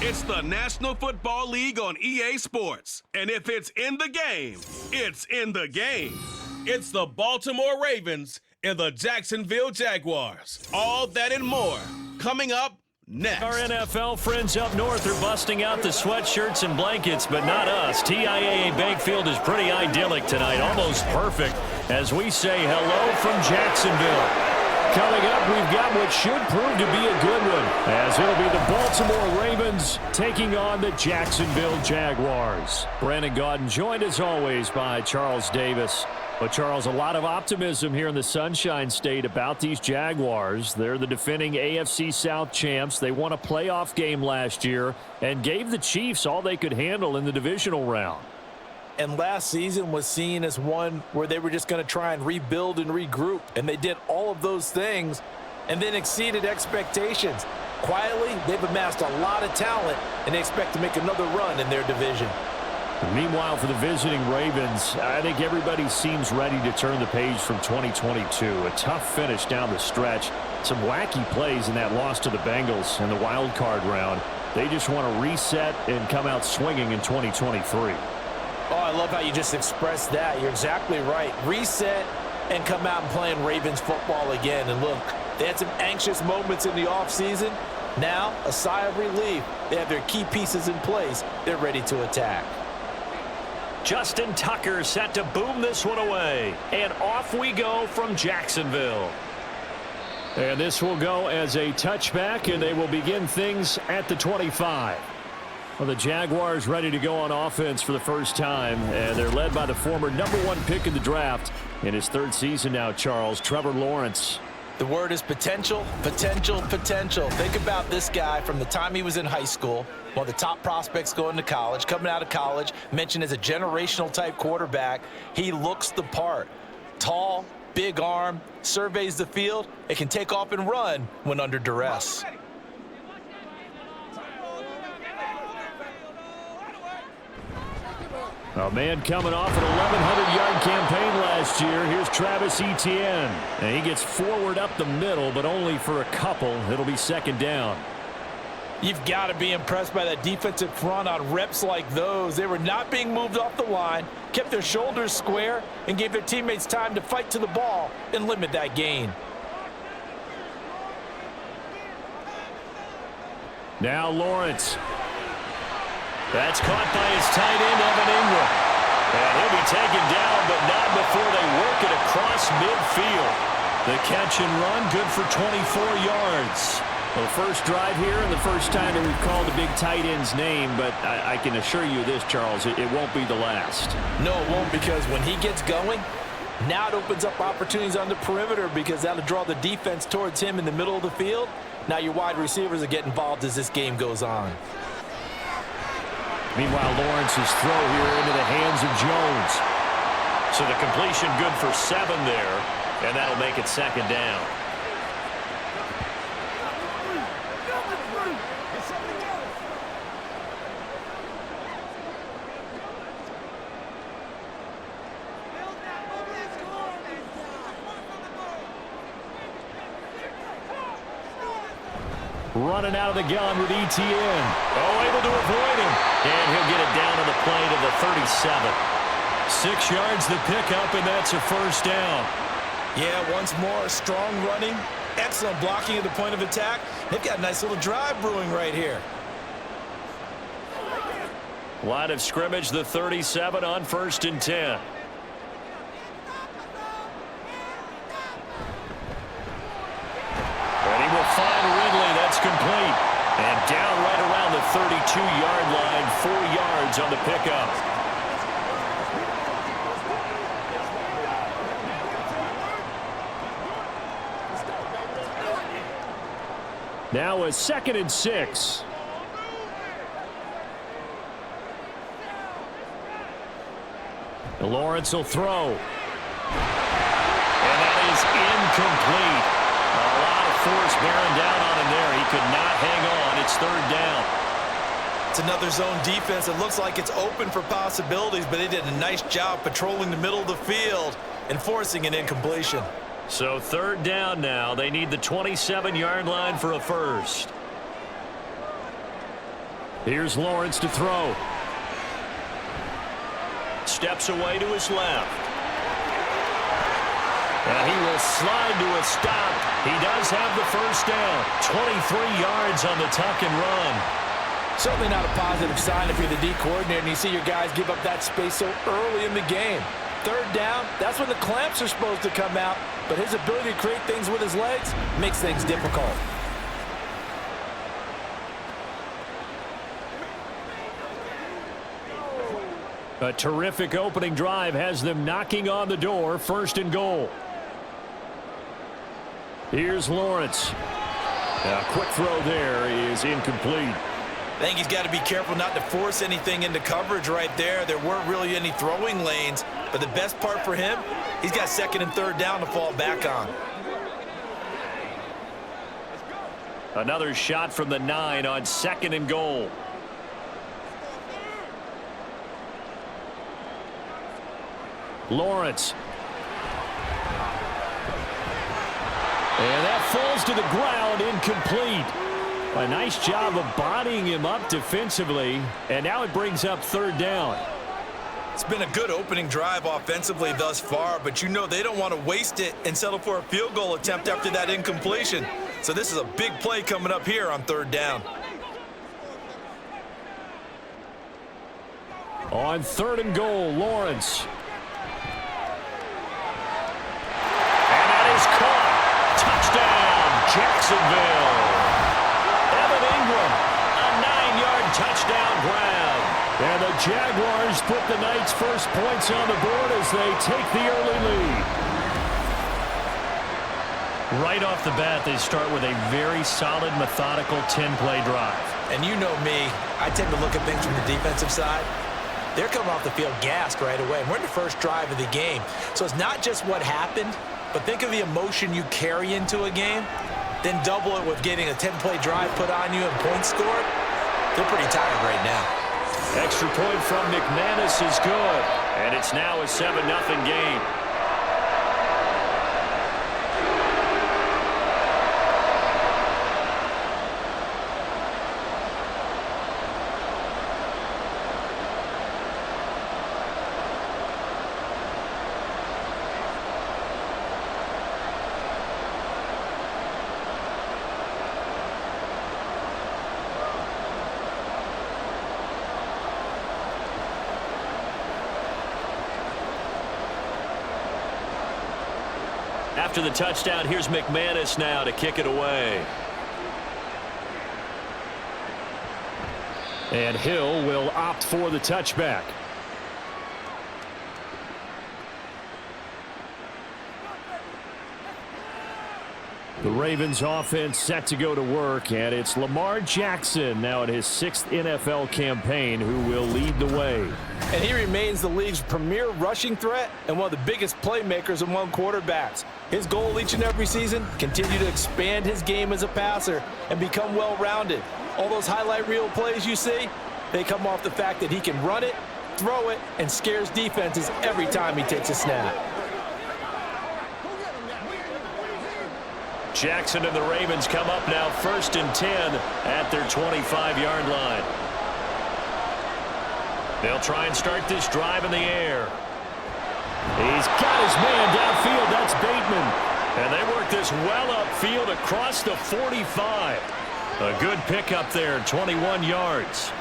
It's the National Football League on EA Sports. And if it's in the game, it's in the game. It's the Baltimore Ravens and the Jacksonville Jaguars. All that and more coming up next. Our NFL friends up north are busting out the sweatshirts and blankets, but not us. TIAA Bankfield is pretty idyllic tonight, almost perfect, as we say hello from Jacksonville. Coming up, we've got what should prove to be a good one, as it'll be the Baltimore Ravens taking on the Jacksonville Jaguars. Brandon Gaudin joined as always by Charles Davis. But, Charles, a lot of optimism here in the Sunshine State about these Jaguars. They're the defending AFC South champs. They won a playoff game last year and gave the Chiefs all they could handle in the divisional round. And last season was seen as one where they were just going to try and rebuild and regroup. And they did all of those things and then exceeded expectations. Quietly, they've amassed a lot of talent, and they expect to make another run in their division. Meanwhile, for the visiting Ravens, I think everybody seems ready to turn the page from 2022. A tough finish down the stretch. Some wacky plays in that loss to the Bengals in the wild card round. They just want to reset and come out swinging in 2023. Oh, I love how you just expressed that. You're exactly right. Reset and come out and playing Ravens football again. And look, they had some anxious moments in the offseason. Now, a sigh of relief. They have their key pieces in place. They're ready to attack. Justin Tucker set to boom this one away. And off we go from Jacksonville. And this will go as a touchback, and they will begin things at the 25. Well, the Jaguars ready to go on offense for the first time, and they're led by the former #1 pick in the draft in his third season now, Charles, Trevor Lawrence. The word is potential, potential, potential. Think about this guy from the time he was in high school, one of the top prospects going to college, coming out of college, mentioned as a generational type quarterback. He looks the part. Tall, big arm, surveys the field. It can take off and run when under duress. A man coming off an 1,100-yard campaign last year. Here's Travis Etienne. And he gets forward up the middle, but only for a couple. It'll be second down. You've got to be impressed by that defensive front on reps like those. They were not being moved off the line, kept their shoulders square, and gave their teammates time to fight to the ball and limit that gain. Now Lawrence. That's caught by his tight end, Evan Ingram. And he'll be taken down, but not before they work it across midfield. The catch and run, good for 24 yards. Well, first drive here and the first time that we've called the big tight end's name, but I can assure you this, Charles, it won't be the last. No, it won't, because when he gets going, now it opens up opportunities on the perimeter, because that'll draw the defense towards him in the middle of the field. Now your wide receivers will get involved as this game goes on. Meanwhile, Lawrence's throw here into the hands of Jones. So the completion good for 7 there, and that'll make it second down. Running out of the gun with Etienne. Oh, able to avoid him. And he'll get it down to the plane of the 37. 6 yards the pickup, and that's a first down. Yeah, once more, strong running, excellent blocking at the point of attack. They've got a nice little drive brewing right here. Line of scrimmage, the 37 on 1st and 10. And he will find Ridley. That's complete. And down right around the 32-yard line, 4 yards on the pickup. Now a 2nd and 6. Lawrence will throw. And that is incomplete. A lot of force bearing down on him there. He could not hang on. It's 3rd down. It's another zone defense. It looks like it's open for possibilities, but they did a nice job patrolling the middle of the field and forcing an incompletion. So 3rd down now. They need the 27-yard line for a first. Here's Lawrence to throw. Steps away to his left. And he will slide to a stop. He does have the first down. 23 yards on the tuck and run. Certainly not a positive sign if you're the D coordinator and you see your guys give up that space so early in the game. Third down, that's when the clamps are supposed to come out, but his ability to create things with his legs makes things difficult. A terrific opening drive has them knocking on the door. First and goal. Here's Lawrence. A quick throw there is incomplete. I think he's got to be careful not to force anything into coverage right there. There weren't really any throwing lanes, but the best part for him, he's got second and third down to fall back on. Another shot from the 9 on second and goal. Lawrence. And that falls to the ground, incomplete. A nice job of bodying him up defensively, and now it brings up third down. It's been a good opening drive offensively thus far, but you know they don't want to waste it and settle for a field goal attempt after that incompletion. So this is a big play coming up here on third down. On third and goal, Lawrence. And that is caught. Touchdown, Jacksonville. A 9-yard touchdown grab. And the Jaguars put the night's first points on the board as they take the early lead. Right off the bat, they start with a very solid, methodical 10-play drive. And you know me, I tend to look at things from the defensive side. They're coming off the field gassed right away. We're in the first drive of the game. So it's not just what happened, but think of the emotion you carry into a game. Then double it with getting a 10-play drive put on you and points scored. They're pretty tired right now. Extra point from McManus is good. And it's now a 7-0 game. After the touchdown, here's McManus now to kick it away. And Hill will opt for the touchback. The Ravens offense set to go to work, and it's Lamar Jackson now in his 6th NFL campaign who will lead the way. And he remains the league's premier rushing threat and one of the biggest playmakers among quarterbacks. His goal each and every season, continue to expand his game as a passer and become well-rounded. All those highlight reel plays you see, they come off the fact that he can run it, throw it, and scares defenses every time he takes a snap. Jackson and the Ravens come up now 1st and 10 at their 25-yard line. They'll try and start this drive in the air. He's got his man downfield. That's Bateman. And they work this well upfield across the 45. A good pickup there, 21 yards.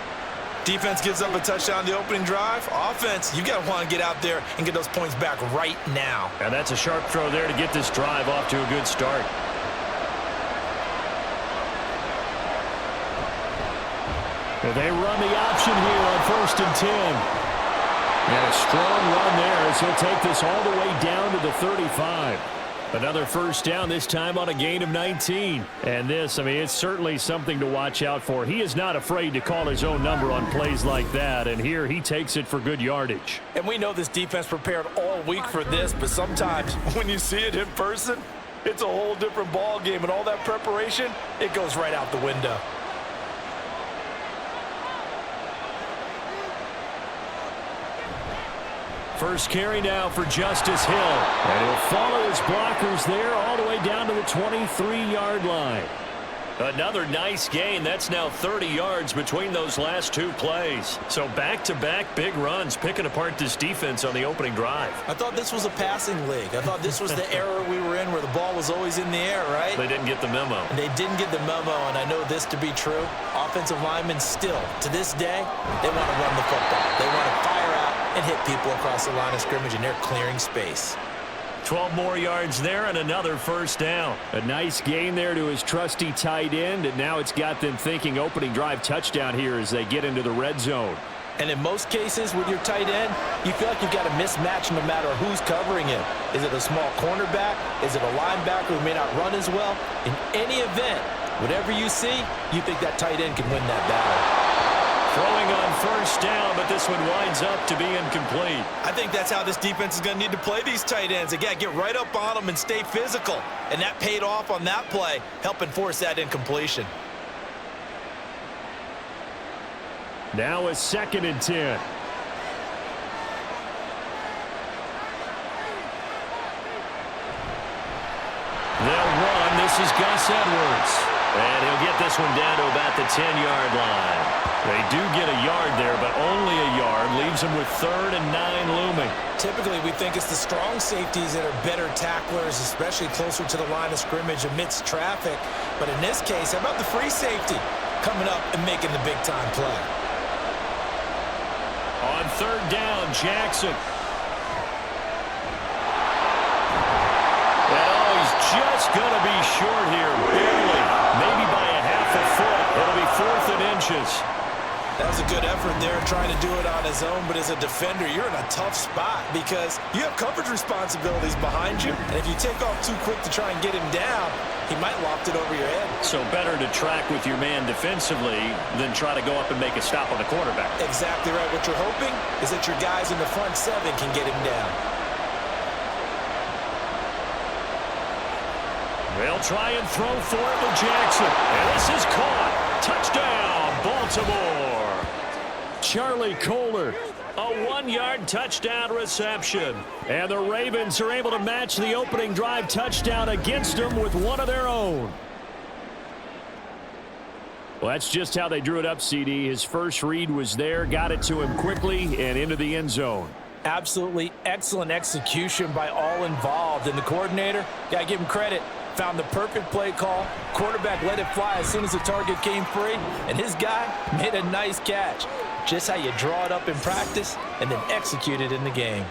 Defense gives up a touchdown on the opening drive. Offense, you got to want to get out there and get those points back right now. And that's a sharp throw there to get this drive off to a good start. They run the option here on 1st and 10. And a strong run there as he'll take this all the way down to the 35. Another first down, this time on a gain of 19. And this, I mean, it's certainly something to watch out for. He is not afraid to call his own number on plays like that. And here he takes it for good yardage. And we know this defense prepared all week for this, but sometimes when you see it in person, it's a whole different ball game. And all that preparation, it goes right out the window. First carry now for Justice Hill. And he'll follow his blockers there all the way down to the 23-yard line. Another nice gain. That's now 30 yards between those last two plays. So back-to-back big runs, picking apart this defense on the opening drive. I thought this was a passing league. I thought this was the era we were in where the ball was always in the air, right? They didn't get the memo. And they didn't get the memo, and I know this to be true. Offensive linemen still, to this day, they want to run the football. They want to fire out and hit people across the line of scrimmage, and they're clearing space. 12 more yards there and another first down. A nice gain there to his trusty tight end, and now it's got them thinking opening drive touchdown here as they get into the red zone. And in most cases with your tight end, you feel like you've got a mismatch no matter who's covering him. Is it a small cornerback? Is it a linebacker who may not run as well? In any event, whatever you see, you think that tight end can win that battle. Throwing on first down, but this one winds up to be incomplete. I think that's how this defense is going to need to play these tight ends. Again, get right up on them and stay physical. And that paid off on that play, helping force that incompletion. Now a 2nd and 10. They'll run. This is Gus Edwards. And he'll get this one down to about the 10-yard line. They do get a yard there, but only a yard. Leaves them with 3rd and 9 looming. Typically, we think it's the strong safeties that are better tacklers, especially closer to the line of scrimmage amidst traffic. But in this case, how about the free safety coming up and making the big-time play? On 3rd down, Jackson. And he's just going to be short here, barely. Maybe by a half a foot. It'll be 4th and inches. That was a good effort there, trying to do it on his own, but as a defender, you're in a tough spot because you have coverage responsibilities behind you, and if you take off too quick to try and get him down, he might loft it over your head. So better to track with your man defensively than try to go up and make a stop on the quarterback. Exactly right. What you're hoping is that your guys in the front 7 can get him down. They'll try and throw for it with Jackson. And this is caught. Touchdown, Baltimore. Charlie Kohler, a 1-yard touchdown reception. And the Ravens are able to match the opening drive touchdown against them with one of their own. Well, that's just how they drew it up, CD. His first read was there, got it to him quickly, and into the end zone. Absolutely excellent execution by all involved. And the coordinator, got to give him credit, found the perfect play call. Quarterback let it fly as soon as the target came free, and his guy made a nice catch. Just how you draw it up in practice and then execute it in the game.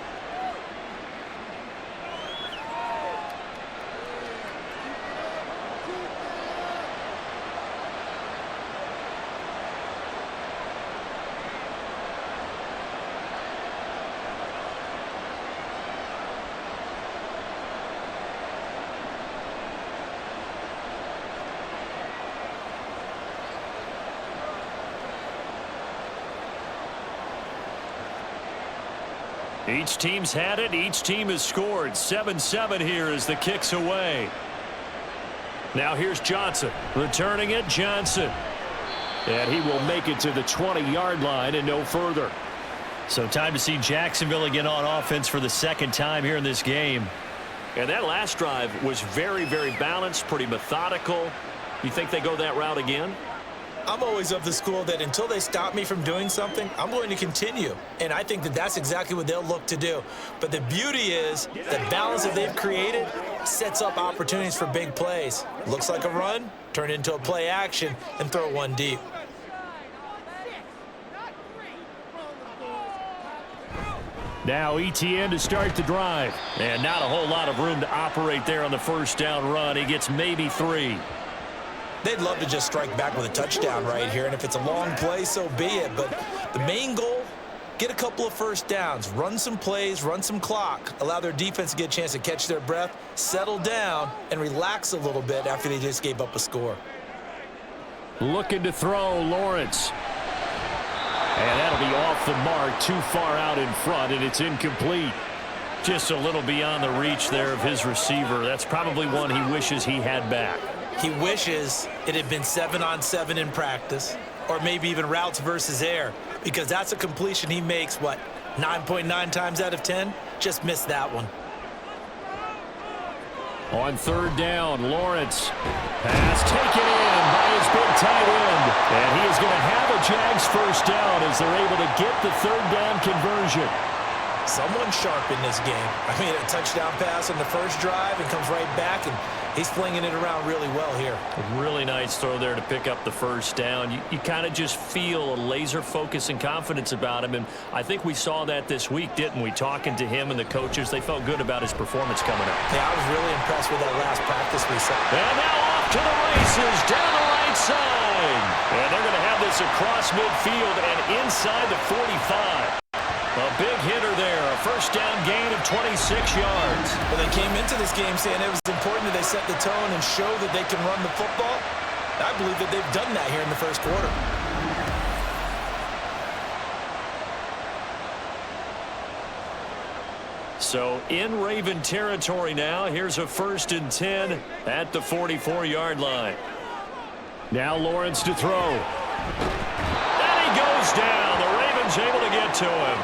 Each team's had it. Each team has scored. 7-7 here as the kick's away. Now here's Johnson. Returning it, Johnson. And he will make it to the 20-yard line and no further. So time to see Jacksonville again on offense for the 2nd time here in this game. And that last drive was very, very balanced, pretty methodical. You think they go that route again? I'm always of the school that until they stop me from doing something, I'm going to continue. And I think that that's exactly what they'll look to do. But the beauty is the balance that they've created sets up opportunities for big plays. Looks like a run, turn it into a play action, and throw one deep. Now ETN to start the drive. And not a whole lot of room to operate there on the first down run. He gets maybe 3. They'd love to just strike back with a touchdown right here, and if it's a long play, so be it. But the main goal, get a couple of first downs, run some plays, run some clock, allow their defense to get a chance to catch their breath, settle down, and relax a little bit after they just gave up a score. Looking to throw, Lawrence. And that'll be off the mark, too far out in front, and it's incomplete. Just a little beyond the reach there of his receiver. That's probably one he wishes he had back. He wishes it had been 7-on-7 in practice, or maybe even routes versus air, because that's a completion he makes, 9.9 times out of 10? Just missed that one. On third down, Lawrence. Pass taken in by his big tight end. And he is going to have a Jags first down as they're able to get the third down conversion. Someone sharp in this game. I mean, a touchdown pass on the first drive and comes right back, and he's flinging it around really well here. A really nice throw there to pick up the first down. You kind of just feel a laser focus and confidence about him, and I think we saw that this week, didn't we? Talking to him and the coaches, they felt good about his performance coming up. Yeah, I was really impressed with that last practice we saw. And now off to the races, down the right side. And they're going to have this across midfield and inside the 45. A big hitter there, a first down gain of 26 yards. Well, they came into this game saying it was important that they set the tone and show that they can run the football. I believe that they've done that here in the first quarter. So in Raven territory now, here's a 1st and 10 at the 44-yard line. Now Lawrence to throw. And he goes down. The Ravens able to get to him.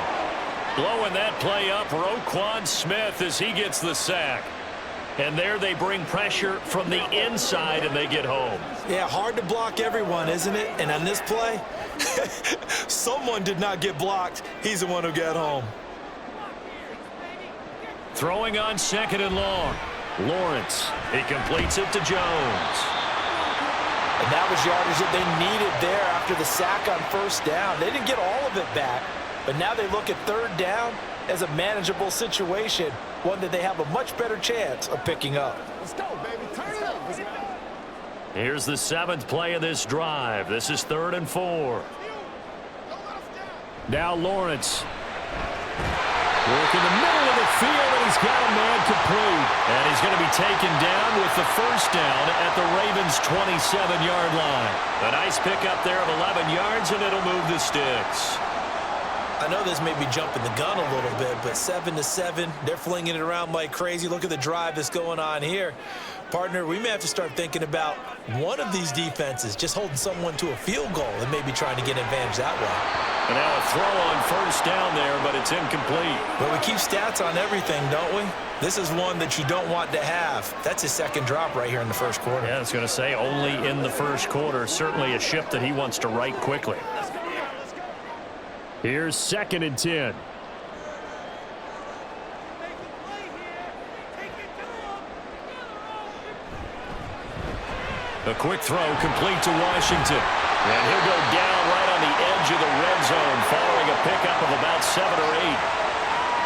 Blowing that play up, Roquan Smith as he gets the sack. And there they bring pressure from the inside and they get home. Yeah, hard to block everyone, isn't it? And on this play, someone did not get blocked. He's the one who got home. Throwing on 2nd and long. Lawrence, he completes it to Jones. And that was yardage that they needed there after the sack on first down. They didn't get all of it back, but now they look at third down as a manageable situation, one that they have a much better chance of picking up. Let's go, baby. Turn it up. Let's go. Here's the 7th play of this drive. This is 3rd and 4. Now Lawrence. Work in the middle of the field, and he's got a man complete. And he's going to be taken down with the first down at the Ravens' 27-yard line. A nice pickup there of 11 yards, and it'll move the sticks. I know this may be jumping the gun a little bit, but 7-7, they're flinging it around like crazy. Look at the drive that's going on here. Partner, we may have to start thinking about one of these defenses just holding someone to a field goal and maybe trying to get an advantage that way. And now a throw on first down there, but it's incomplete. Well, we keep stats on everything, don't we? This is one that you don't want to have. That's his second drop right here in the first quarter. Yeah, I was going to say only in the first quarter. Certainly a ship that he wants to right quickly. Here's 2nd and 10. A quick throw complete to Washington. And he'll go down right on the edge of the red zone following a pickup of about 7 or 8.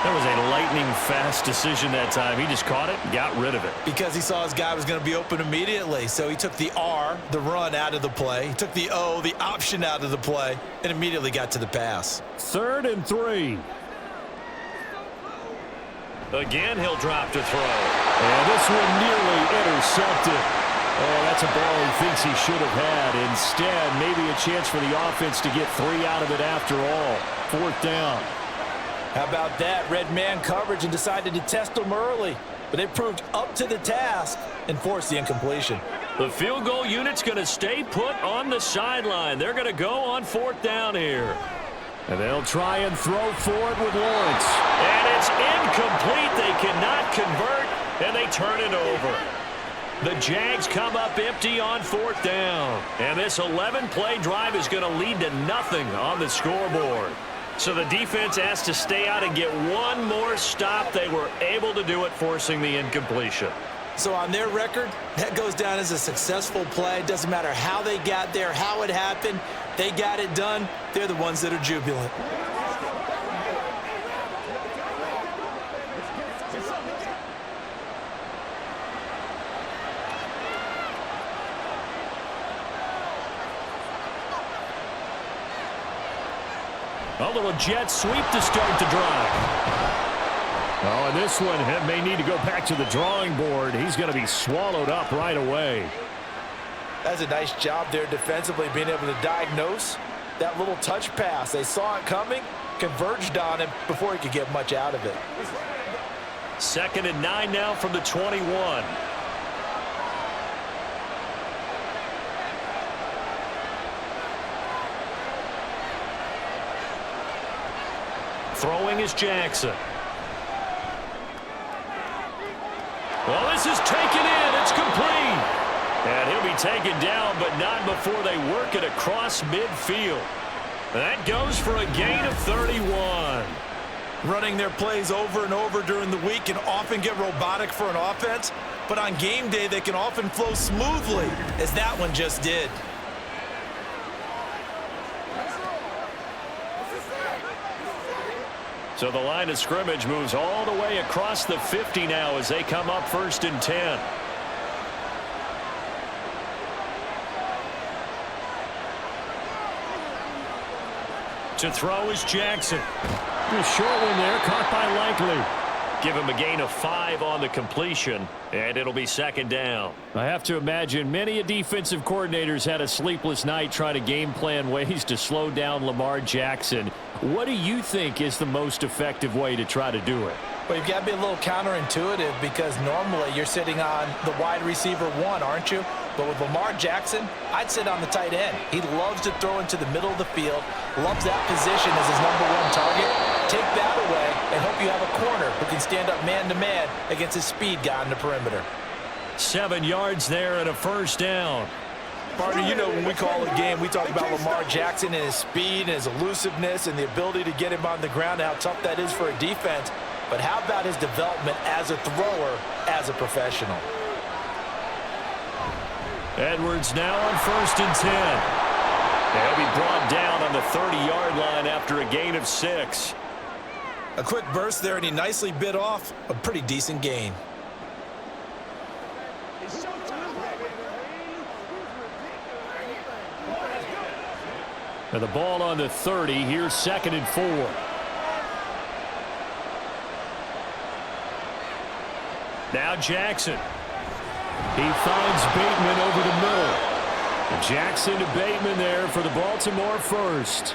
That was a lightning-fast decision that time. He just caught it and got rid of it. Because he saw his guy was going to be open immediately. So he took the R, the run, out of the play. He took the O, the option, out of the play, and immediately got to the pass. 3rd and 3. Again, he'll drop to throw. And this one nearly intercepted. Oh, that's a ball he thinks he should have had. Instead, maybe a chance for the offense to get 3 out of it after all. 4th down. How about that? Red man coverage and decided to test them early. But they proved up to the task and forced the incompletion. The field goal unit's going to stay put on the sideline. They're going to go on 4th down here. And they'll try and throw for it with Lawrence. And it's incomplete. They cannot convert, and they turn it over. The Jags come up empty on 4th down. And this 11-play drive is going to lead to nothing on the scoreboard. So the defense has to stay out and get one more stop. They were able to do it, forcing the incompletion. So on their record, that goes down as a successful play. It doesn't matter how they got there, how it happened. They got it done. They're the ones that are jubilant. A little jet sweep to start the drive. Oh, and this one may need to go back to the drawing board. He's going to be swallowed up right away. That's a nice job there defensively, being able to diagnose that little touch pass. They saw it coming, converged on him before he could get much out of it. 2nd and 9 now from the 21. Throwing is Jackson. Well, this is taken in. It's complete. And he'll be taken down, but not before they work it across midfield. That goes for a gain of 31. Running their plays over and over during the week can often get robotic for an offense, but on game day they can often flow smoothly, as that one just did. So the line of scrimmage moves all the way across the 50 now as they come up 1st and 10. To throw is Jackson. A short one there, caught by Likely. Give him a gain of 5 on the completion, and it'll be 2nd down. I have to imagine many defensive coordinators had a sleepless night trying to game plan ways to slow down Lamar Jackson. What do you think is the most effective way to try to do it? Well, you've got to be a little counterintuitive because normally you're sitting on the wide receiver 1, aren't you? But with Lamar Jackson, I'd sit on the tight end. He loves to throw into the middle of the field, loves that position as his #1 target. Take that away and hope you have a corner who can stand up man-to-man against his speed guy on the perimeter. 7 yards there and a 1st down. Partner, you know when we call a game, we talk about Lamar Jackson and his speed and his elusiveness and the ability to get him on the ground and how tough that is for a defense. But how about his development as a thrower, as a professional? Edwards now on 1st and 10. He'll be brought down on the 30-yard line after a gain of 6. A quick burst there, and he nicely bit off a pretty decent gain. And the ball on the 30. Here's 2nd and 4. Now Jackson. He finds Bateman over the middle. Jackson to Bateman there for the Baltimore 1st.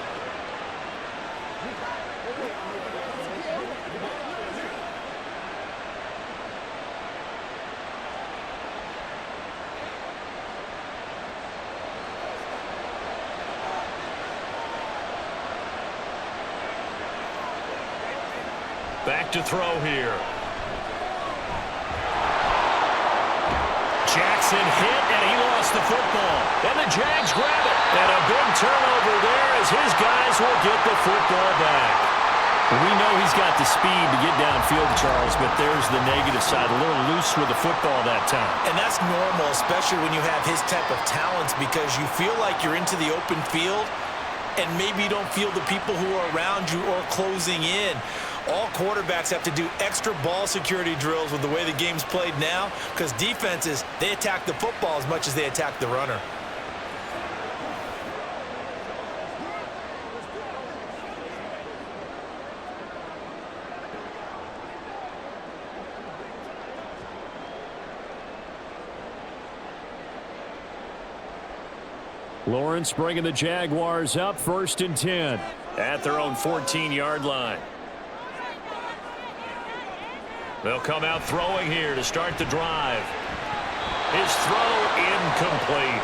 Back to throw here. Jackson hit, and he lost the football. And the Jags grab it. And a big turnover there as his guys will get the football back. We know he's got the speed to get downfield, Charles, but there's the negative side. A little loose with the football that time. And that's normal, especially when you have his type of talents, because you feel like you're into the open field, and maybe you don't feel the people who are around you or closing in. All quarterbacks have to do extra ball security drills with the way the game's played now, because defenses, they attack the football as much as they attack the runner. Lawrence bringing the Jaguars up 1st and 10 at their own 14-yard line. They'll come out throwing here to start the drive. His throw incomplete.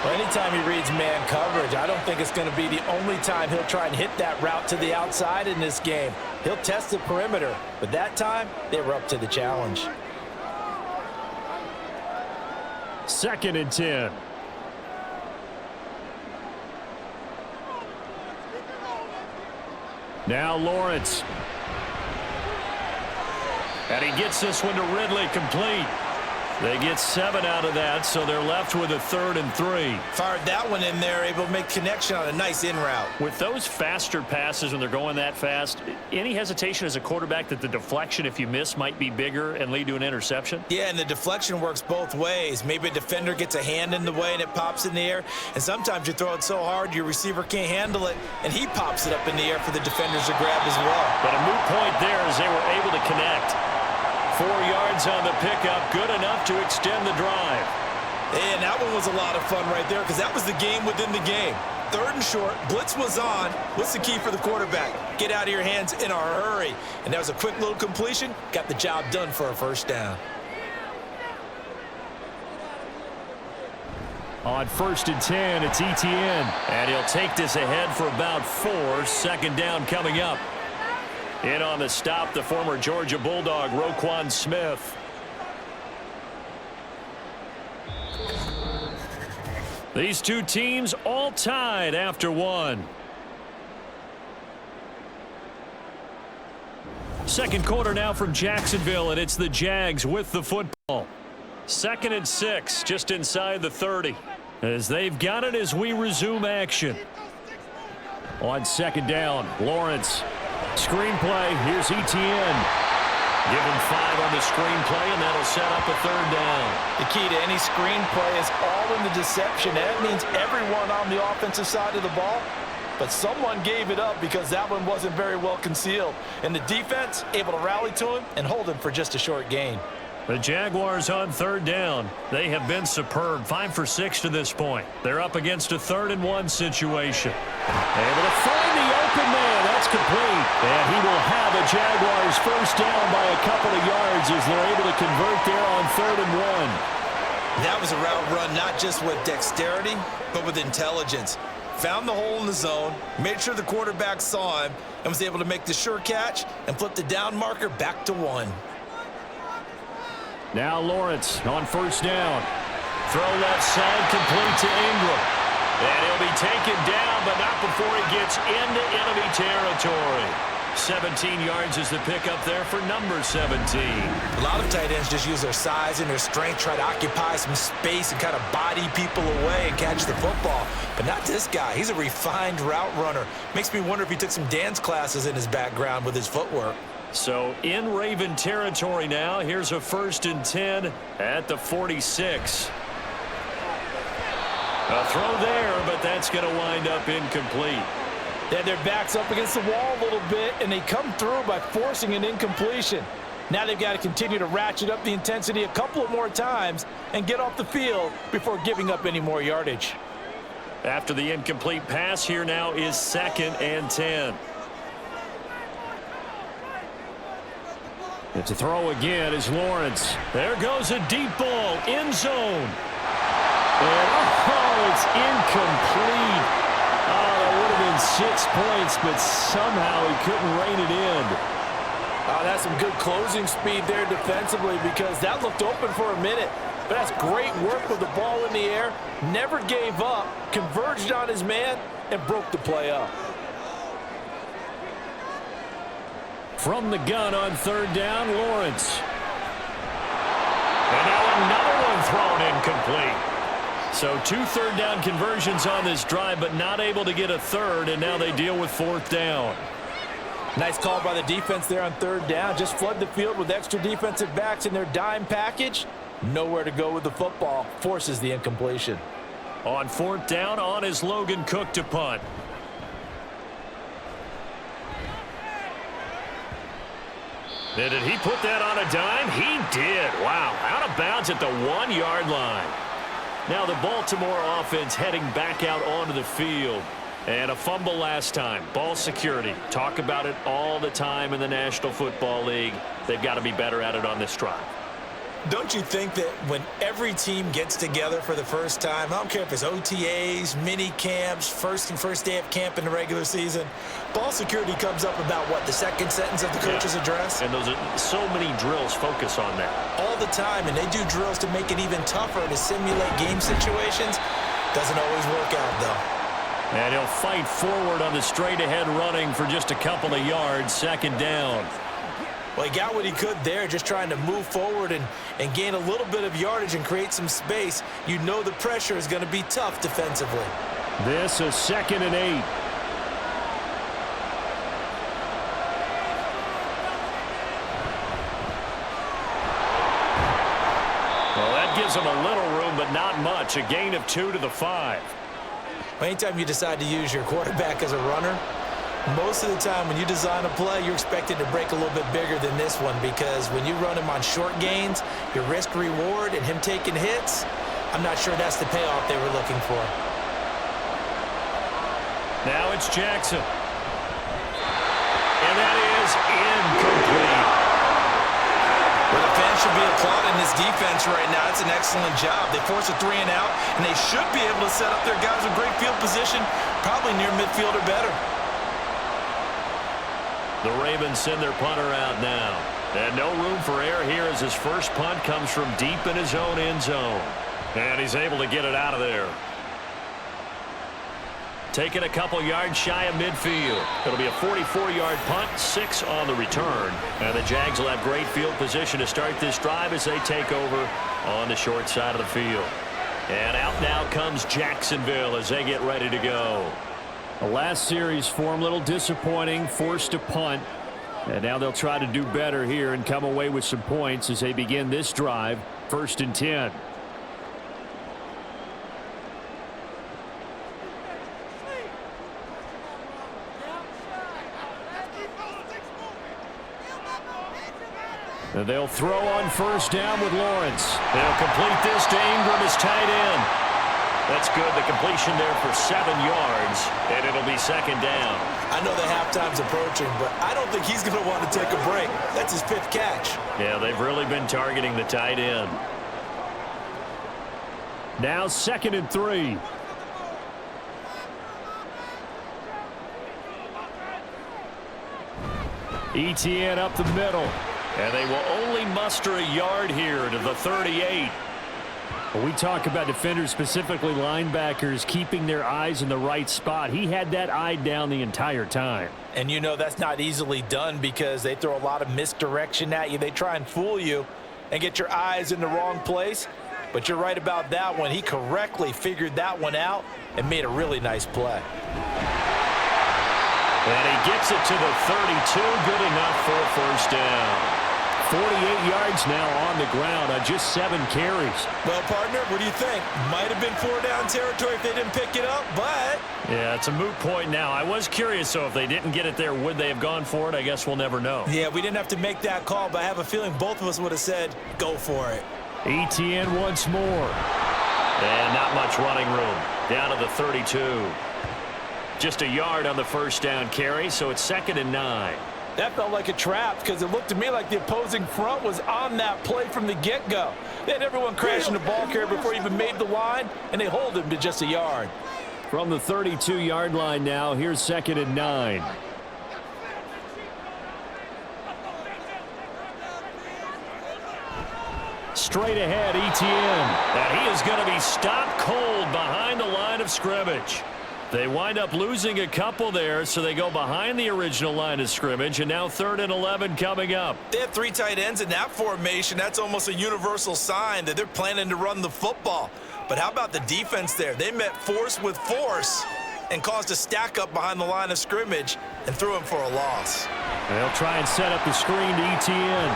Well, anytime he reads man coverage, I don't think it's going to be the only time he'll try and hit that route to the outside in this game. He'll test the perimeter, but that time they were up to the challenge. 2nd and 10. Now Lawrence. And he gets this one to Ridley complete. They get 7 out of that, so they're left with a 3rd and 3. Fired that one in there, able to make connection on a nice in route. With those faster passes when they're going that fast, any hesitation as a quarterback that the deflection, if you miss, might be bigger and lead to an interception? Yeah, and the deflection works both ways. Maybe a defender gets a hand in the way and it pops in the air, and sometimes you throw it so hard your receiver can't handle it, and he pops it up in the air for the defenders to grab as well. But a moot point there as they were able to connect. 4 yards on the pickup, good enough to extend the drive. And that one was a lot of fun right there because that was the game within the game. 3rd and short, blitz was on. What's the key for the quarterback? Get out of your hands in a hurry. And that was a quick little completion, got the job done for a 1st down. On 1st and 10, it's Etienne. And he'll take this ahead for about 4. 2nd down coming up. In on the stop, the former Georgia Bulldog, Roquan Smith. These two teams all tied after one. Second quarter now from Jacksonville, and it's the Jags with the football. 2nd and 6, just inside the 30. As they've got it as we resume action. On 2nd down, Lawrence. Screenplay, here's Etienne. Give him 5 on the screenplay, and that'll set up a 3rd down. The key to any screenplay is all in the deception. That means everyone on the offensive side of the ball, but someone gave it up because that one wasn't very well concealed. And the defense able to rally to him and hold him for just a short gain. The Jaguars on 3rd down. They have been superb, 5 for 6 to this point. They're up against a 3rd and 1 situation. Able to find the open man. That's complete. And he will have a Jaguars first down by a couple of yards as they're able to convert there on 3rd and 1. That was a route run not just with dexterity, but with intelligence. Found the hole in the zone, made sure the quarterback saw him, and was able to make the sure catch and flip the down marker back to 1. Now Lawrence on 1st down. Throw left side, complete to Ingram. And he'll be taken down, but not before he gets into enemy territory. 17 yards is the pickup there for number 17. A lot of tight ends just use their size and their strength, try to occupy some space and kind of body people away and catch the football. But not this guy. He's a refined route runner. Makes me wonder if he took some dance classes in his background with his footwork. So in Raven territory now. Here's a 1st and 10 at the 46. A throw there, but that's going to wind up incomplete. They had their backs up against the wall a little bit, and they come through by forcing an incompletion. Now they've got to continue to ratchet up the intensity a couple of more times and get off the field before giving up any more yardage. After the incomplete pass, here now is 2nd and 10. It's a throw again as Lawrence. There goes a deep ball, end zone. And it's incomplete. Oh, that would have been 6 points, but somehow he couldn't rein it in. Oh, that's some good closing speed there defensively because that looked open for a minute. But that's great work with the ball in the air. Never gave up, converged on his man, and broke the play up. From the gun on 3rd down, Lawrence. And now another one thrown incomplete. So 2 3rd down conversions on this drive, but not able to get a 3rd, and now they deal with 4th down. Nice call by the defense there on 3rd down. Just flood the field with extra defensive backs in their dime package. Nowhere to go with the football. Forces the incompletion. On 4th down, on is Logan Cook to punt. Did he put that on a dime? He did. Wow. Out of bounds at the 1-yard line. Now the Baltimore offense heading back out onto the field. And a fumble last time. Ball security. Talk about it all the time in the National Football League. They've got to be better at it on this drive. Don't you think that when every team gets together for the first time, I don't care if it's OTAs, mini camps, first day of camp in the regular season, ball security comes up about, what, the 2nd sentence of the coach's address? And those are so many drills focus on that. All the time, and they do drills to make it even tougher to simulate game situations. Doesn't always work out, though. And he'll fight forward on the straight-ahead running for just a couple of yards, 2nd down. Well, he got what he could there, just trying to move forward and gain a little bit of yardage and create some space. You know the pressure is going to be tough defensively. This is 2nd and 8. Well, that gives him a little room, but not much. A gain of 2 to the 5. Anytime you decide to use your quarterback as a runner, most of the time when you design a play, you're expected to break a little bit bigger than this one because when you run him on short gains, your risk-reward and him taking hits, I'm not sure that's the payoff they were looking for. Now it's Jackson. And that is incomplete. Well, the fans should be applauding this defense right now. It's an excellent job. They force a 3 and out, and they should be able to set up their guys with great field position, probably near midfield or better. The Ravens send their punter out now. And no room for error here as his first punt comes from deep in his own end zone. And he's able to get it out of there. Taking a couple yards shy of midfield. It'll be a 44-yard punt, 6 on the return. And the Jags will have great field position to start this drive as they take over on the short side of the field. And out now comes Jacksonville as they get ready to go. The last series for him, a little disappointing, forced to punt. And now they'll try to do better here and come away with some points as they begin this drive, 1st and 10. And they'll throw on 1st down with Lawrence. They'll complete this to Ingram as tight end. That's good. The completion there for 7 yards, and it'll be 2nd down. I know the halftime's approaching, but I don't think he's going to want to take a break. That's his 5th catch. Yeah, they've really been targeting the tight end. Now 2nd and 3. ETN up the middle. And they will only muster a yard here to the 38. When we talk about defenders, specifically linebackers, keeping their eyes in the right spot, he had that eye down the entire time. And you know that's not easily done because they throw a lot of misdirection at you. They try and fool you and get your eyes in the wrong place. But you're right about that one. He correctly figured that one out and made a really nice play. And he gets it to the 32. Good enough for a 1st down. 48 yards now on the ground on just 7 carries. Well, partner, what do you think? Might have been 4-down territory if they didn't pick it up, but... Yeah, it's a moot point now. I was curious, so if they didn't get it there, would they have gone for it? I guess we'll never know. Yeah, we didn't have to make that call, but I have a feeling both of us would have said, go for it. ETN once more. And not much running room. Down to the 32. Just a yard on the 1st down carry, so it's 2nd and 9. That felt like a trap because it looked to me like the opposing front was on that play from the get-go. They had everyone crashing the ball carrier before he even made the line, and they hold him to just a yard. From the 32-yard line now, here's 2nd and 9. Straight ahead, ETN. And he is going to be stopped cold behind the line of scrimmage. They wind up losing a couple there, so they go behind the original line of scrimmage, and now 3rd and 11 coming up. They have 3 tight ends in that formation. That's almost a universal sign that they're planning to run the football. But how about the defense there? They met force with force and caused a stack up behind the line of scrimmage and threw him for a loss. They'll try and set up the screen to ETN.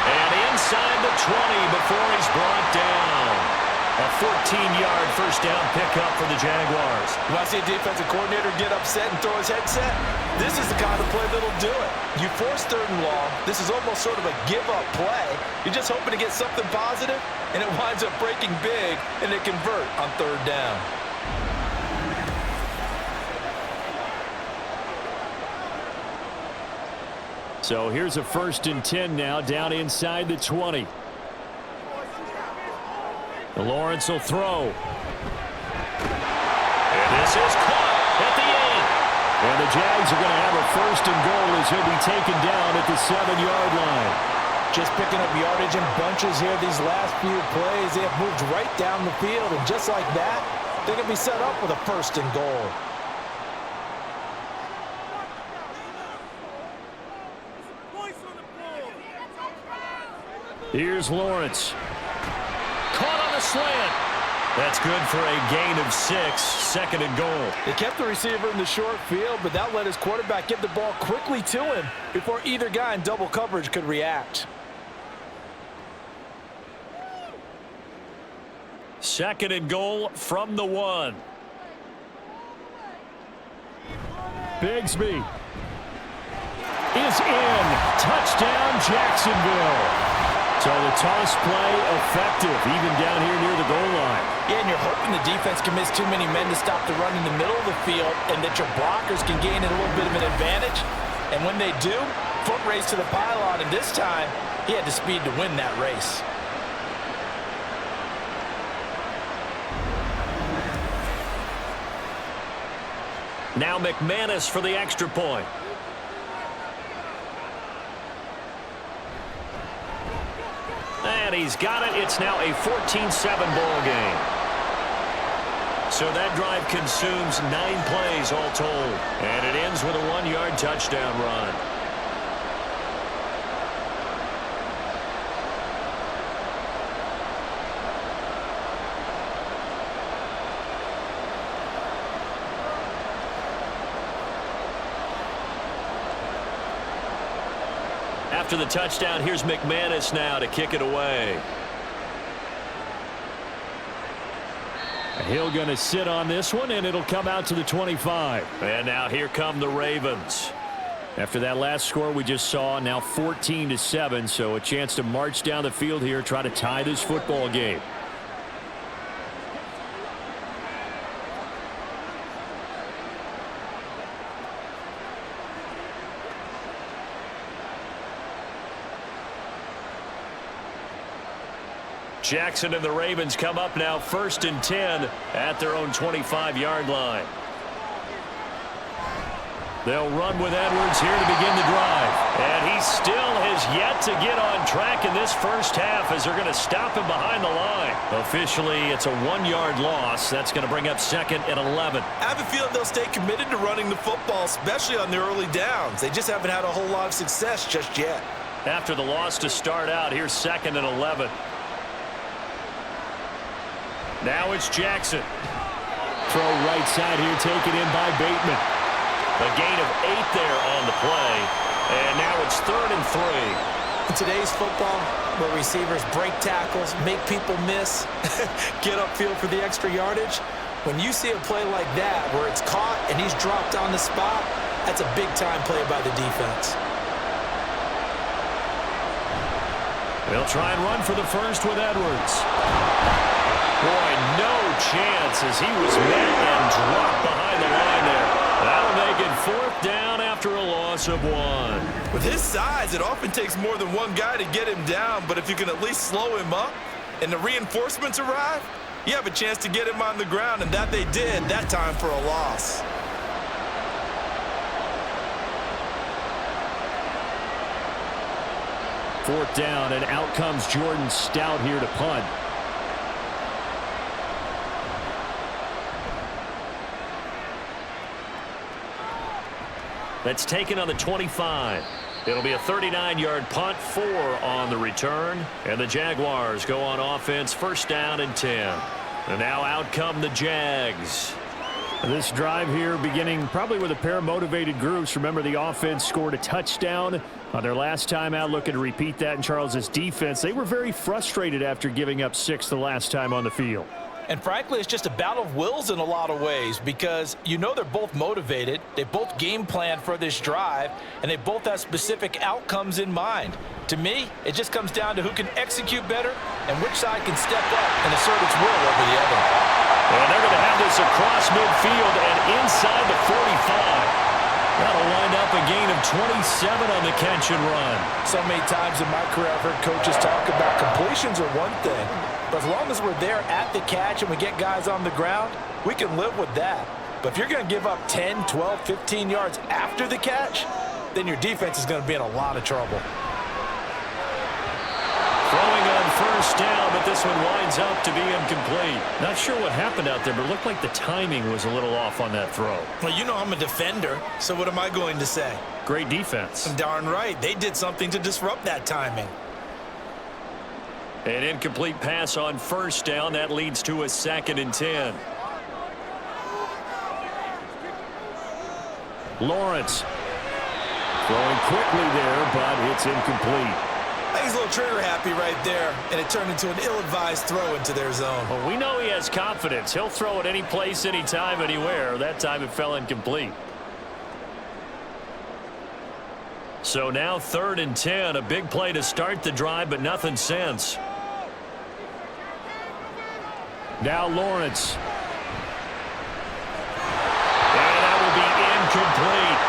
And inside the 20 before he's brought down. A 14-yard 1st down pickup for the Jaguars. You want to see a defensive coordinator get upset and throw his headset? This is the kind of play that'll do it. You force 3rd and long. This is almost sort of a give-up play. You're just hoping to get something positive, and it winds up breaking big, and they convert on 3rd down. So here's a 1st and 10 now, down inside the 20. Lawrence will throw. And this is caught at the 8. And the Jags are going to have a 1st and goal as he'll be taken down at the 7-yard line. Just picking up yardage in bunches here these last few plays. They have moved right down the field, and just like that, they're going to be set up with a 1st and goal. Here's Lawrence. Caught on a slant. That's good for a gain of 6, 2nd and goal. They kept the receiver in the short field, but that let his quarterback get the ball quickly to him before either guy in double coverage could react. 2nd and goal from the 1. Bigsby is in. Touchdown, Jacksonville. So the toss play effective, even down here near the goal line. Yeah, and you're hoping the defense can miss too many men to stop the run in the middle of the field and that your blockers can gain a little bit of an advantage. And when they do, foot race to the pylon, and this time, he had the speed to win that race. Now McManus for the extra point. he's got it. It's now a 14-7 ball game. So that drive consumes 9 plays all told. And it ends with a 1-yard touchdown run. After the touchdown, here's McManus now to kick it away. He'll going to sit on this one, and it'll come out to the 25. And now here come the Ravens. After that last score we just saw, now 14-7, so a chance to march down the field here, try to tie this football game. Jackson and the Ravens come up now 1st and 10 at their own 25-yard line. They'll run with Edwards here to begin the drive. And he still has yet to get on track in this first half as they're going to stop him behind the line. Officially, it's a 1-yard loss. That's going to bring up 2nd and 11. I have a feeling they'll stay committed to running the football, especially on their early downs. They just haven't had a whole lot of success just yet. After the loss to start out, here's 2nd and 11. Now it's Jackson. Throw right side here, taken in by Bateman. A gain of 8 there on the play. And now it's 3rd and 3. In today's football, where receivers break tackles, make people miss, get upfield for the extra yardage, when you see a play like that where it's caught and he's dropped on the spot, that's a big-time play by the defense. They'll try and run for the first with Edwards. Boy, no chance as he was met and dropped behind the line there. That'll make it 4th down after a loss of 1. With his size, it often takes more than one guy to get him down, but if you can at least slow him up and the reinforcements arrive, you have a chance to get him on the ground, and that they did that time for a loss. Fourth down, and out comes Jordan Stout here to punt. That's taken on the 25. It'll be a 39-yard punt, 4 on the return. And the Jaguars go on offense, 1st down and 10. And now out come the Jags. This drive here beginning probably with a pair of motivated groups. Remember, the offense scored a touchdown on their last time out, looking to repeat that in Charles's defense. They were very frustrated after giving up 6 the last time on the field. And frankly, it's just a battle of wills in a lot of ways because you know they're both motivated, they both game plan for this drive, and they both have specific outcomes in mind. To me, it just comes down to who can execute better and which side can step up and assert its will over the other. And they're going to have this across midfield and inside the 45. That'll wind up a gain of 27 on the catch and run. So many times in my career I've heard coaches talk about completions are one thing, but as long as we're there at the catch and we get guys on the ground, we can live with that. But if you're going to give up 10, 12, 15 yards after the catch, then your defense is going to be in a lot of trouble. Throwing on 1st down, but this one winds up to be incomplete. Not sure what happened out there, but it looked like the timing was a little off on that throw. Well, you know I'm a defender, so what am I going to say? Great defense. Darn right. They did something to disrupt that timing. An incomplete pass on 1st down. That leads to a 2nd and 10. Lawrence throwing quickly there, but it's incomplete. I think he's a little trigger happy right there, and it turned into an ill-advised throw into their zone. Well, we know he has confidence. He'll throw it any place, anytime, anywhere. That time it fell incomplete. So now 3rd and 10. A big play to start the drive, but nothing since. Now Lawrence. And that will be incomplete.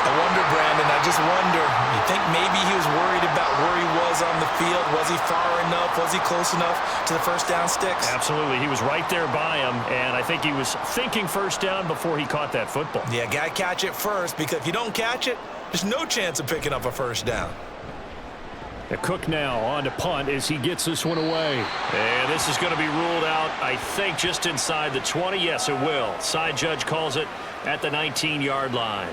I wonder, Brandon, I just wonder, you think maybe he was worried about where he was on the field? Was he far enough? Was he close enough to the 1st down sticks? Absolutely. He was right there by him, and I think he was thinking 1st down before he caught that football. Yeah, got to catch it first, because if you don't catch it, there's no chance of picking up a 1st down. Cook now on to punt as he gets this one away. And this is going to be ruled out, I think, just inside the 20. Yes, it will. Side judge calls it at the 19-yard line.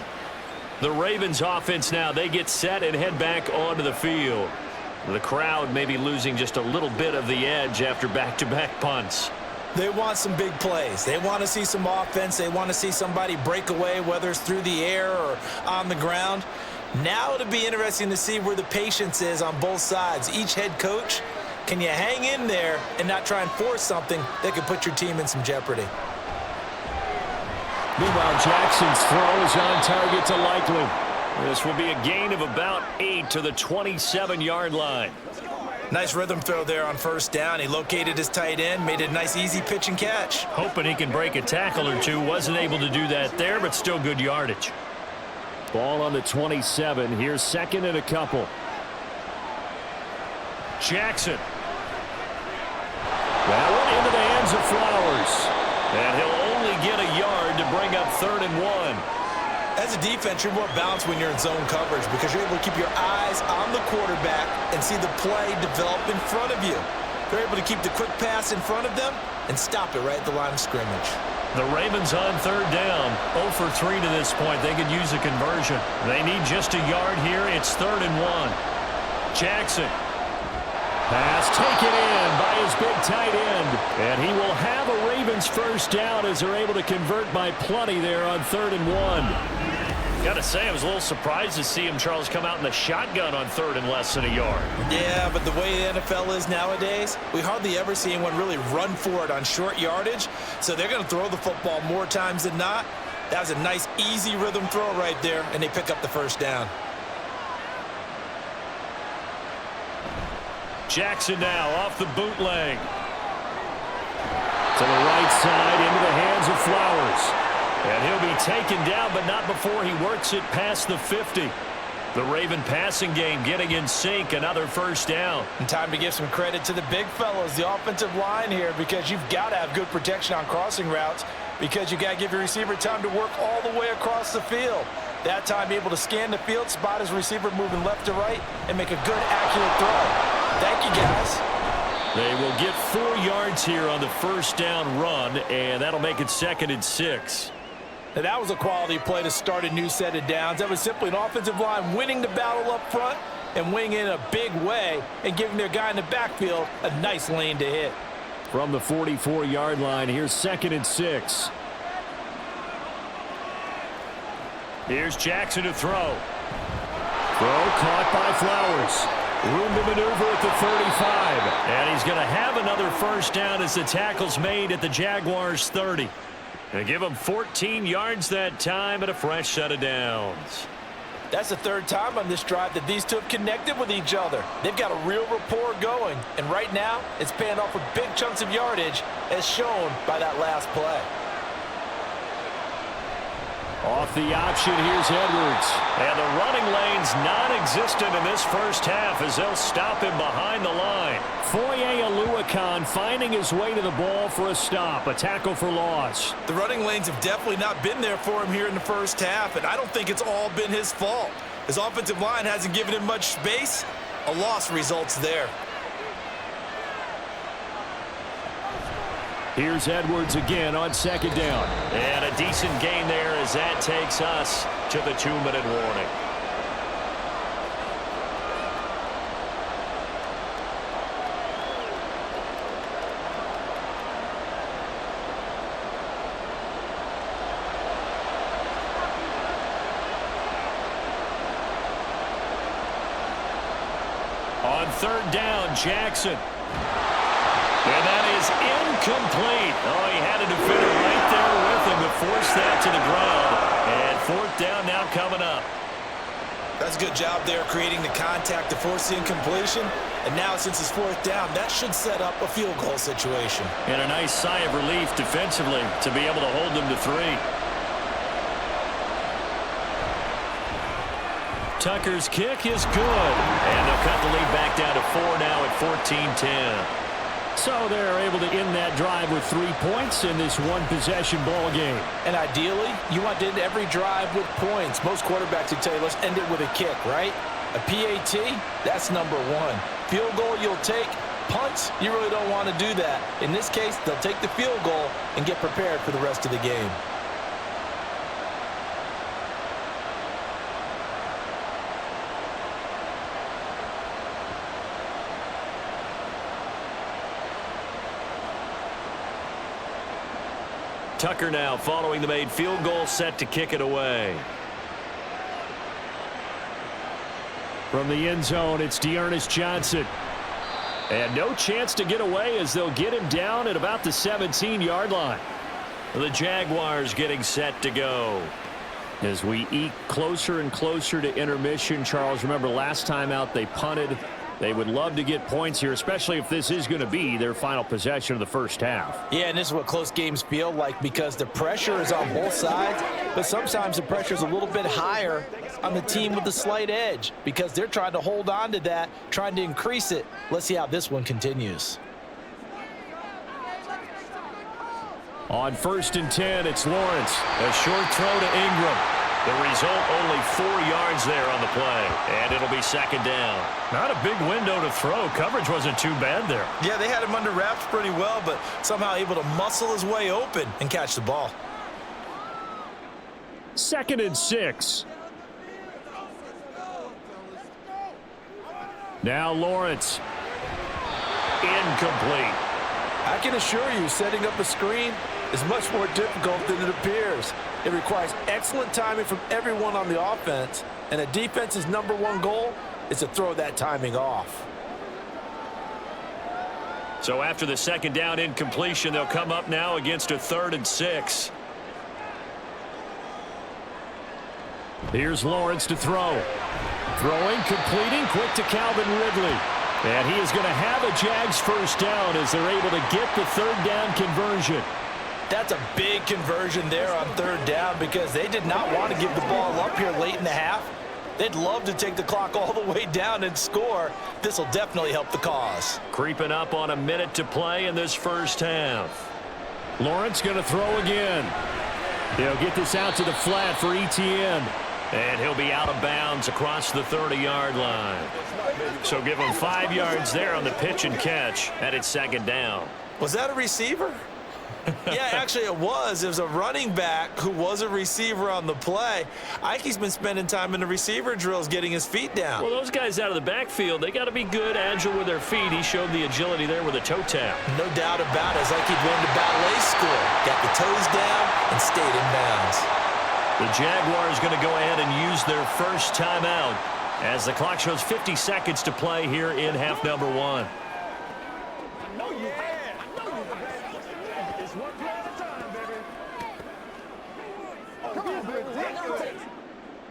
The Ravens offense now, they get set and head back onto the field. The crowd may be losing just a little bit of the edge after back-to-back punts. They want some big plays. They want to see some offense. They want to see somebody break away, whether it's through the air or on the ground. Now it'll be interesting to see where the patience is on both sides. Each head coach, can you hang in there and not try and force something that could put your team in some jeopardy? Meanwhile, Jackson's throw is on target to Likely. This will be a gain of about 8 to the 27-yard line. Nice rhythm throw there on first down. He located his tight end, made a nice easy pitch and catch. Hoping he can break a tackle or two. Wasn't able to do that there, but still good yardage. Ball on the 27. Here's second and a couple. Jackson. That one into the hands of Flowers. And he'll only get a yard to bring up 3rd and 1. As a defense, you're more balanced when you're in zone coverage because you're able to keep your eyes on the quarterback and see the play develop in front of you. They're able to keep the quick pass in front of them and stop it right at the line of scrimmage. The Ravens on 3rd down. 0 for 3 to this point. They could use a conversion. They need just a yard here. It's 3rd and 1. Jackson. Pass taken in by his big tight end. And he will have a Ravens first down as they're able to convert by plenty there on 3rd and 1. Got to say, I was a little surprised to see him, Charles, come out in the shotgun on 3rd and less than a yard. Yeah, but the way the NFL is nowadays, we hardly ever see anyone really run for it on short yardage. So they're going to throw the football more times than not. That was a nice, easy rhythm throw right there, and they pick up the first down. Jackson now off the bootleg. To the right side into the hands of Flowers. And he'll be taken down, but not before he works it past the 50. The Raven passing game getting in sync, another first down. And time to give some credit to the big fellas, the offensive line here, because you've got to have good protection on crossing routes because you've got to give your receiver time to work all the way across the field. That time able to scan the field, spot his receiver moving left to right, and make a good, accurate throw. Thank you, guys. They will get 4 yards here on the first down run, and that'll make it 2nd and 6. Now, that was a quality play to start a new set of downs. That was simply an offensive line winning the battle up front and winning in a big way and giving their guy in the backfield a nice lane to hit. From the 44-yard line, here's 2nd and 6. Here's Jackson to throw. Throw caught by Flowers. Room to maneuver at the 35. And he's going to have another first down as the tackle's made at the Jaguars' 30. And give them 14 yards that time and a fresh set of downs. That's the 3rd time on this drive that these two have connected with each other. They've got a real rapport going. And right now, it's paying off with big chunks of yardage as shown by that last play. Off the option, here's Edwards. And the running lane's non-existent in this first half as they'll stop him behind the line. Foye Oluokun finding his way to the ball for a stop, a tackle for loss. The running lanes have definitely not been there for him here in the first half, and I don't think it's all been his fault. His offensive line hasn't given him much space. A loss results there. Here's Edwards again on 2nd down. And a decent gain there as that takes us to the 2-minute warning. On 3rd down, Jackson. And that is incomplete. Oh, he had a defender right there with him to force that to the ground. And 4th down now coming up. That's a good job there creating the contact to force the incompletion. And now since it's 4th down, that should set up a field goal situation. And a nice sigh of relief defensively to be able to hold them to 3. Tucker's kick is good. And they'll cut the lead back down to 4 now at 14-10. So they're able to end that drive with 3 points in this one-possession ball game. And ideally, you want to end every drive with points. Most quarterbacks would tell you, let's end it with a kick, right? A PAT, that's number one. Field goal you'll take. Punts, you really don't want to do that. In this case, they'll take the field goal and get prepared for the rest of the game. Tucker now following the made field goal, set to kick it away. From the end zone, it's Dearness Johnson. And no chance to get away as they'll get him down at about the 17-yard line. The Jaguars getting set to go. As we eke closer and closer to intermission, Charles, remember last time out they punted. They would love to get points here, especially if this is going to be their final possession of the first half. Yeah, and this is what close games feel like because the pressure is on both sides, but sometimes the pressure is a little bit higher on the team with the slight edge because they're trying to hold on to that, trying to increase it. Let's see how this one continues. On 1st and 10, it's Lawrence. A short throw to Ingram. The result, only 4 yards there on the play, and it'll be second down. Not a big window to throw. Coverage wasn't too bad there. Yeah, they had him under wraps pretty well, but somehow able to muscle his way open and catch the ball. 2nd and 6. Now Lawrence. Incomplete. I can assure you, setting up a screen is much more difficult than it appears. It requires excellent timing from everyone on the offense, and a defense's #1 goal is to throw that timing off. So after the second down incompletion, they'll come up now against a 3rd and 6. Here's Lawrence to throw. Throwing, completing, quick to Calvin Ridley. And he is going to have a Jags first down as they're able to get the 3rd down conversion. That's a big conversion there on 3rd down because they did not want to give the ball up here late in the half. They'd love to take the clock all the way down and score. This will definitely help the cause. Creeping up on a minute to play in this first half. Lawrence going to throw again. He'll get this out to the flat for Etienne. And he'll be out of bounds across the 30-yard line. So give him 5 yards there on the pitch and catch, and it's second down. Was that a receiver? Yeah, actually it was. It was a running back who was a receiver on the play. Ike's been spending time in the receiver drills getting his feet down. Well, those guys out of the backfield, they got to be good, agile with their feet. He showed the agility there with a toe tap. No doubt about it. It's like he'd been to ballet school. Got the toes down and stayed in bounds. The Jaguars going to go ahead and use their first timeout as the clock shows 50 seconds to play here in half number 1.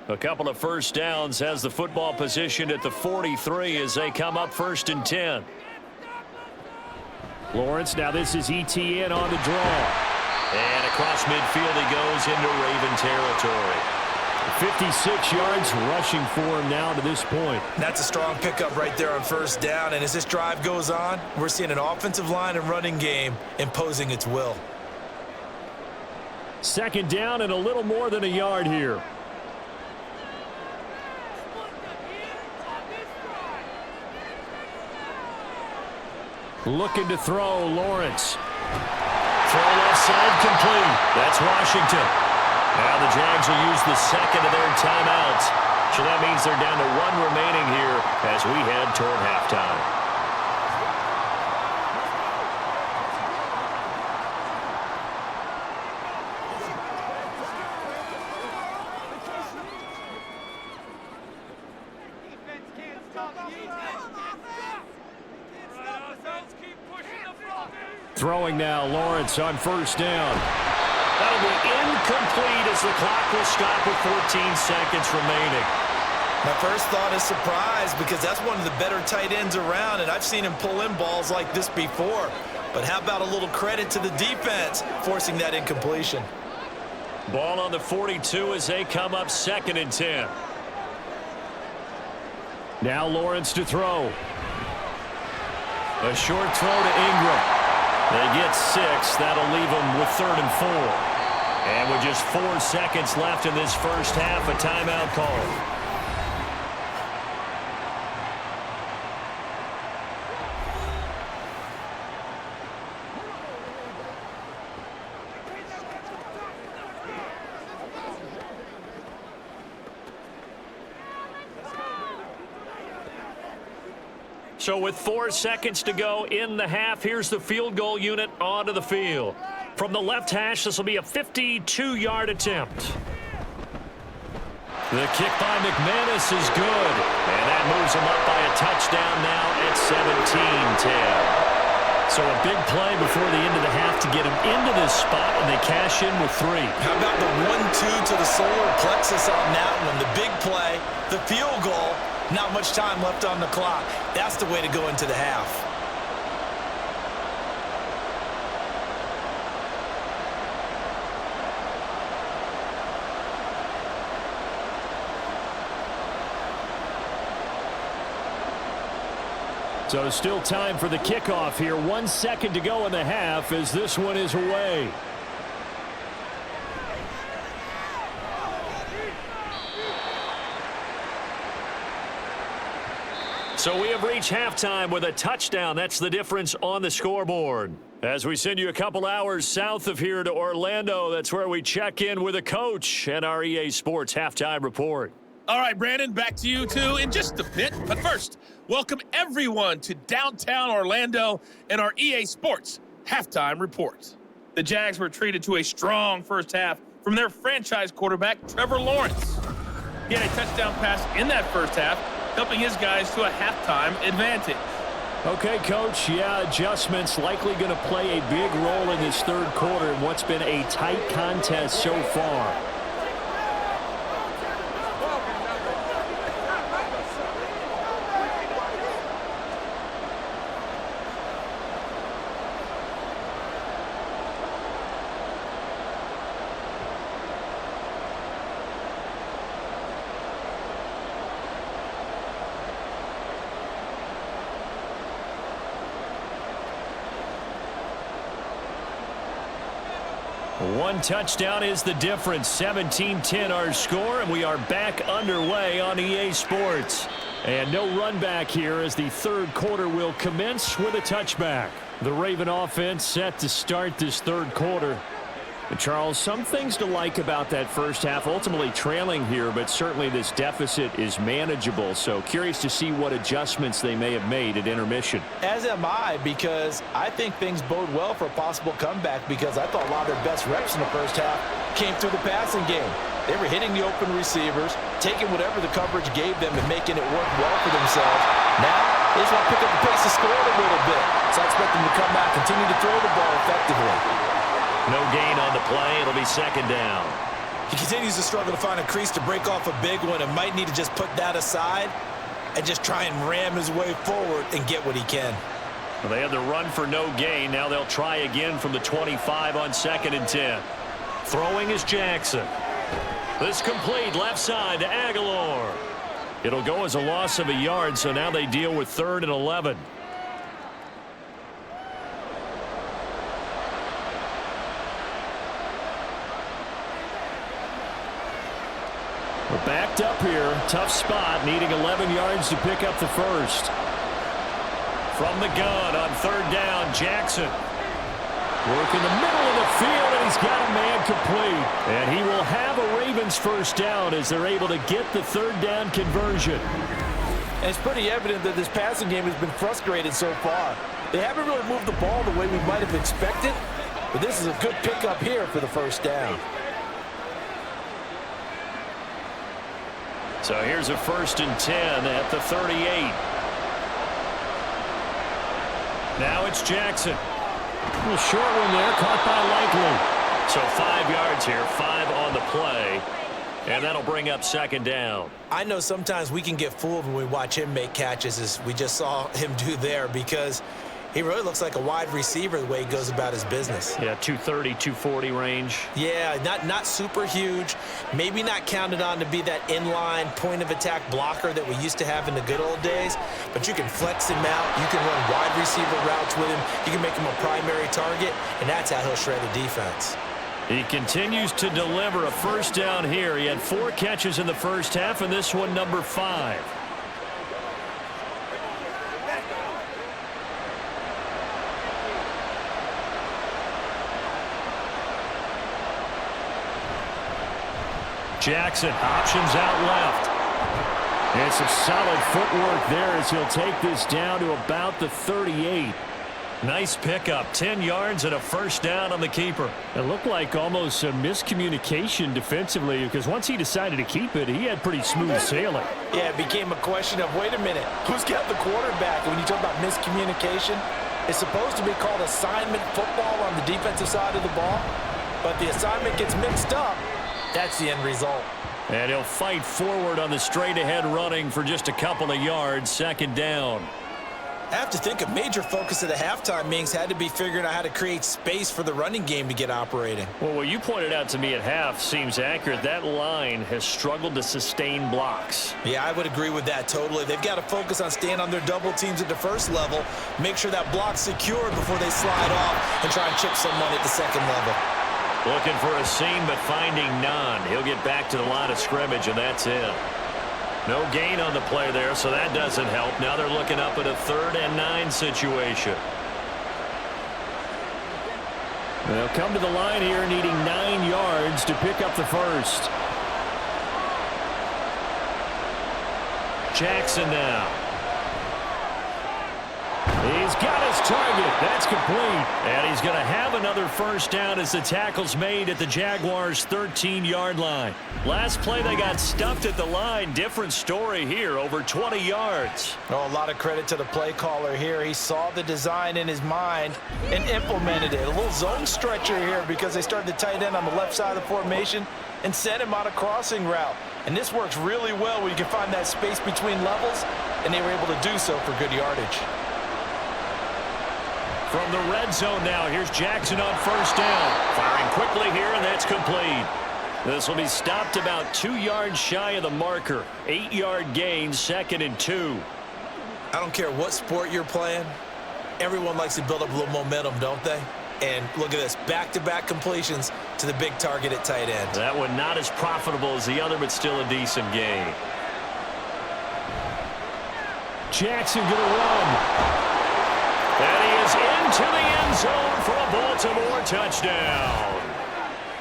A couple of first downs has the football positioned at the 43 as they come up 1st and 10. Lawrence, now this is Etienne on the draw. And across midfield he goes into Raven territory. 56 yards rushing for him now to this point. That's a strong pickup right there on 1st down. And as this drive goes on, we're seeing an offensive line and running game imposing its will. 2nd down and a little more than a yard here. Looking to throw, Lawrence. Throw left side complete. That's Washington. Now the Jags will use the second of their timeouts. So that means they're down to 1 remaining here as we head toward halftime. Throwing now, Lawrence on 1st down. That'll be incomplete as the clock will stop with 14 seconds remaining. My first thought is surprise because that's one of the better tight ends around, and I've seen him pull in balls like this before. But how about a little credit to the defense forcing that incompletion? Ball on the 42 as they come up 2nd and 10. Now Lawrence to throw. A short throw to Ingram. They get 6. That'll leave them with 3rd and 4. And with just 4 seconds left in this first half, a timeout call. So with 4 seconds to go in the half, here's the field goal unit onto the field. From the left hash, this will be a 52-yard attempt. The kick by McManus is good, and that moves him up by a touchdown now at 17-10. So a big play before the end of the half to get him into this spot, and they cash in with 3. How about the 1-2 to the solar plexus on that one? The big play, the field goal, not much time left on the clock. That's the way to go into the half. So still time for the kickoff here. 1 second to go in the half as this one is away. So we have reached halftime with a touchdown. That's the difference on the scoreboard. As we send you a couple hours south of here to Orlando, that's where we check in with a coach and our EA Sports halftime report. All right, Brandon, back to you two in just a bit. But first, welcome everyone to downtown Orlando and our EA Sports halftime report. The Jags were treated to a strong first half from their franchise quarterback, Trevor Lawrence. He had a touchdown pass in that first half, helping his guys to a halftime advantage. Okay, Coach, yeah, adjustments likely going to play a big role in this third quarter in what's been a tight contest so far. One touchdown is the difference. 17-10 our score, and we are back underway on EA Sports. And no run back here as the third quarter will commence with a touchback. The Raven offense set to start this third quarter. And Charles, some things to like about that first half. Ultimately trailing here, but certainly this deficit is manageable. So curious to see what adjustments they may have made at intermission. As am I, because I think things bode well for a possible comeback, because I thought a lot of their best reps in the first half came through the passing game. They were hitting the open receivers, taking whatever the coverage gave them and making it work well for themselves. Now, they just want to pick up the pace of scoring a little bit. So I expect them to come back, continue to throw the ball effectively. No gain on the play. It'll be second down. He continues to struggle to find a crease to break off a big one and might need to just put that aside and just try and ram his way forward and get what he can. Well, they had the run for no gain. Now they'll try again from the 25 on 2nd and 10. Throwing is Jackson. This complete left side to Aguilar. It'll go as a loss of a yard, so now they deal with 3rd and 11. We're backed up here. Tough spot, needing 11 yards to pick up the first. From the gun on 3rd down, Jackson. Work in the middle of the field, and he's got a man complete. And he will have a Ravens first down as they're able to get the 3rd down conversion. And it's pretty evident that this passing game has been frustrated so far. They haven't really moved the ball the way we might have expected, but this is a good pickup here for the first down. So here's a 1st and 10 at the 38. Now it's Jackson. A short one there, caught by Likely. So 5 yards here, 5 on the play, and that'll bring up 2nd down. I know sometimes we can get fooled when we watch him make catches, as we just saw him do there, because he really looks like a wide receiver the way he goes about his business. Yeah, 230, 240 range. Yeah, not super huge. Maybe not counted on to be that inline point-of-attack blocker that we used to have in the good old days, but you can flex him out. You can run wide receiver routes with him. You can make him a primary target, and that's how he'll shred a defense. He continues to deliver a first down here. He had 4 catches in the first half, and this one number 5. Jackson options out left. And some solid footwork there as he'll take this down to about the 38. Nice pickup, 10 yards and a first down on the keeper. It looked like almost a miscommunication defensively because once he decided to keep it, he had pretty smooth sailing. Yeah, it became a question of, wait a minute, who's got the quarterback? And when you talk about miscommunication, it's supposed to be called assignment football on the defensive side of the ball. But the assignment gets mixed up. That's the end result. And he'll fight forward on the straight-ahead running for just a couple of yards, second down. I have to think a major focus of the halftime meetings had to be figuring out how to create space for the running game to get operating. Well, what you pointed out to me at half seems accurate. That line has struggled to sustain blocks. Yeah, I would agree with that totally. They've got to focus on staying on their double teams at the first level, make sure that block's secured before they slide off and try and chip someone at the second level. Looking for a seam, but finding none. He'll get back to the line of scrimmage, and that's it. No gain on the play there, so that doesn't help. Now they're looking up at a 3rd and 9 situation. They'll come to the line here needing 9 yards to pick up the first. Jackson now. He's got his target. That's complete. And he's going to have another first down as the tackle's made at the Jaguars' 13-yard line. Last play, they got stuffed at the line. Different story here, over 20 yards. Oh, a lot of credit to the play caller here. He saw the design in his mind and implemented it. A little zone stretcher here because they started the tight end on the left side of the formation and sent him on a crossing route. And this works really well where you can find that space between levels, and they were able to do so for good yardage. From the red zone now, here's Jackson on first down. Firing quickly here, and that's complete. This will be stopped about 2 yards shy of the marker. 8-yard gain, 2nd and 2. I don't care what sport you're playing. Everyone likes to build up a little momentum, don't they? And look at this, back-to-back completions to the big target at tight end. That one not as profitable as the other, but still a decent gain. Jackson going to run. And he is into the end zone for a Baltimore touchdown.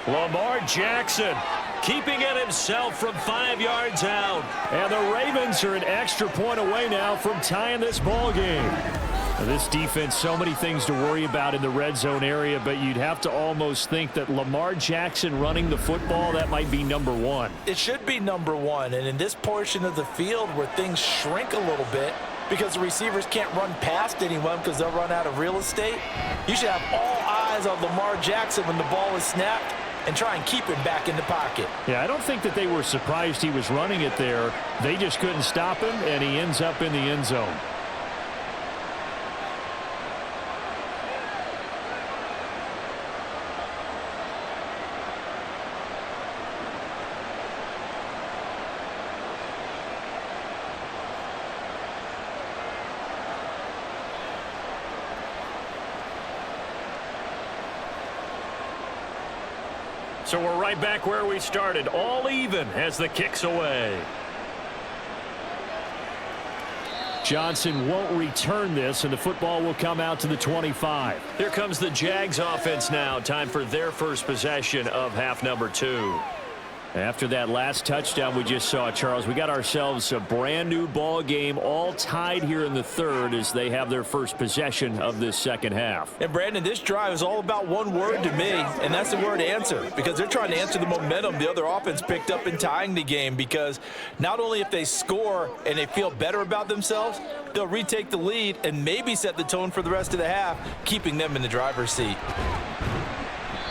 Lamar Jackson keeping it himself from 5 yards out. And the Ravens are an extra point away now from tying this ball game. Now, this defense, so many things to worry about in the red zone area, but you'd have to almost think that Lamar Jackson running the football, that might be number one. It should be number one. And in this portion of the field where things shrink a little bit, because the receivers can't run past anyone because they'll run out of real estate, you should have all eyes on Lamar Jackson when the ball is snapped and try and keep him back in the pocket. Yeah, I don't think that they were surprised he was running it there. They just couldn't stop him, and he ends up in the end zone. So we're right back where we started, all even as the kick's away. Johnson won't return this, and the football will come out to the 25. Here comes the Jags offense now. Time for their first possession of half number 2. After that last touchdown we just saw, Charles, we got ourselves a brand new ball game, all tied here in the third as they have their first possession of this second half. And Brandon, this drive is all about one word to me, and that's the word answer, because they're trying to answer the momentum the other offense picked up in tying the game, because not only if they score and they feel better about themselves, they'll retake the lead and maybe set the tone for the rest of the half, keeping them in the driver's seat.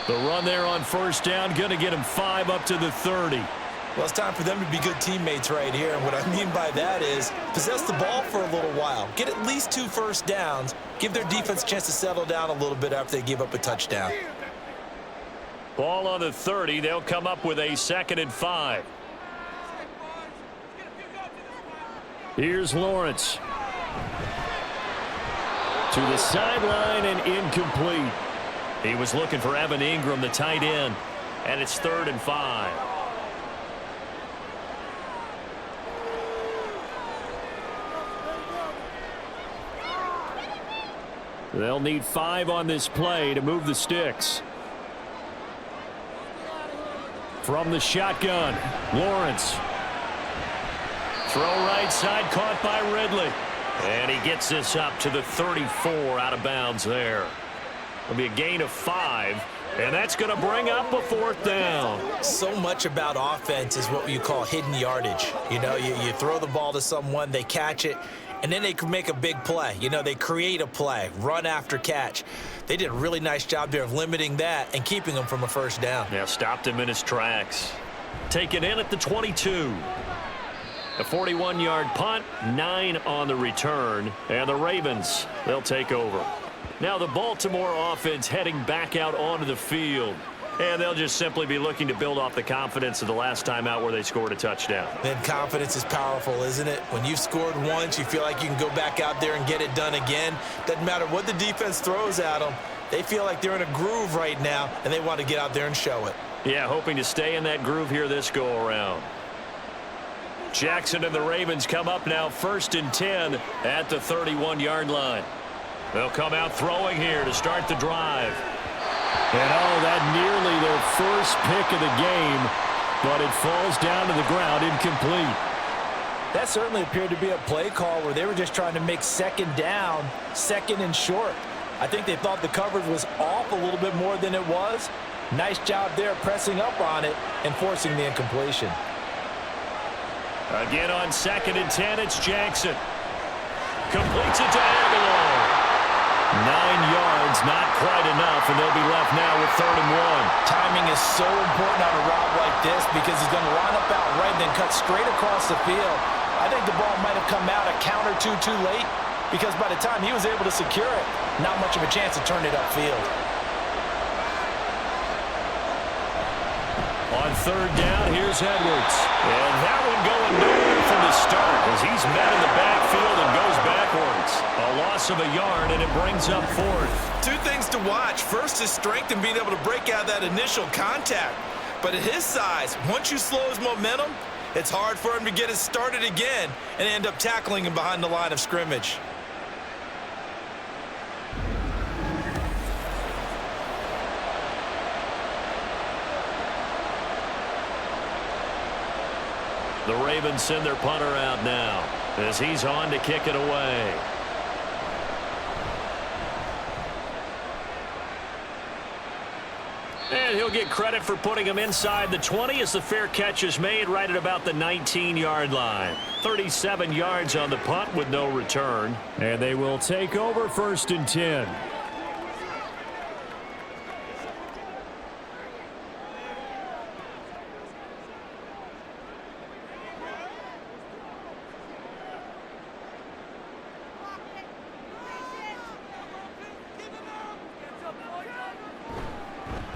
The run there on first down, going to get him 5 up to the 30. Well, it's time for them to be good teammates right here. And what I mean by that is possess the ball for a little while. Get at least 2 first downs. Give their defense a chance to settle down a little bit after they give up a touchdown. Ball on the 30. They'll come up with a 2nd and 5. Here's Lawrence. To the sideline and incomplete. He was looking for Evan Ingram, the tight end, and it's 3rd and 5. They'll need 5 on this play to move the sticks. From the shotgun, Lawrence. Throw right side, caught by Ridley. And he gets this up to the 34, out of bounds there. It'll be a gain of 5, and that's going to bring up a 4th down. So much about offense is what you call hidden yardage. You know, you throw the ball to someone, they catch it, and then they can make a big play. You know, they create a play, run after catch. They did a really nice job there of limiting that and keeping him from a 1st down. Yeah, stopped him in his tracks. Taken in at the 22. A 41-yard punt, 9 on the return, and the Ravens, they'll take over. Now the Baltimore offense heading back out onto the field, and they'll just simply be looking to build off the confidence of the last time out where they scored a touchdown. Then confidence is powerful, isn't it? When you've scored once, you feel like you can go back out there and get it done again. Doesn't matter what the defense throws at them. They feel like they're in a groove right now, and they want to get out there and show it. Yeah, hoping to stay in that groove here this go-around. Jackson and the Ravens come up now 1st and 10 at the 31-yard line. They'll come out throwing here to start the drive. And that nearly their first pick of the game, but it falls down to the ground incomplete. That certainly appeared to be a play call where they were just trying to make 2nd down, 2nd and short. I think they thought the coverage was off a little bit more than it was. Nice job there pressing up on it and forcing the incompletion. Again on 2nd and 10, it's Jackson. Completes it to Aguilar. 9 yards, not quite enough, and they'll be left now with 3rd and 1. Timing is so important on a route like this because he's going to line up out right and then cut straight across the field. I think the ball might have come out a count or two too late because by the time he was able to secure it, not much of a chance to turn it upfield. On 3rd down, here's Edwards. And that one going nowhere from the start as he's met in the backfield and goes backwards. A loss of a yard, and it brings up 4th. 2 things to watch. First is strength and being able to break out that initial contact. But at his size, once you slow his momentum, it's hard for him to get it started again and end up tackling him behind the line of scrimmage. The Ravens send their punter out now as he's on to kick it away. And he'll get credit for putting him inside the 20 as the fair catch is made right at about the 19-yard line. 37 yards on the punt with no return. And they will take over 1st and 10.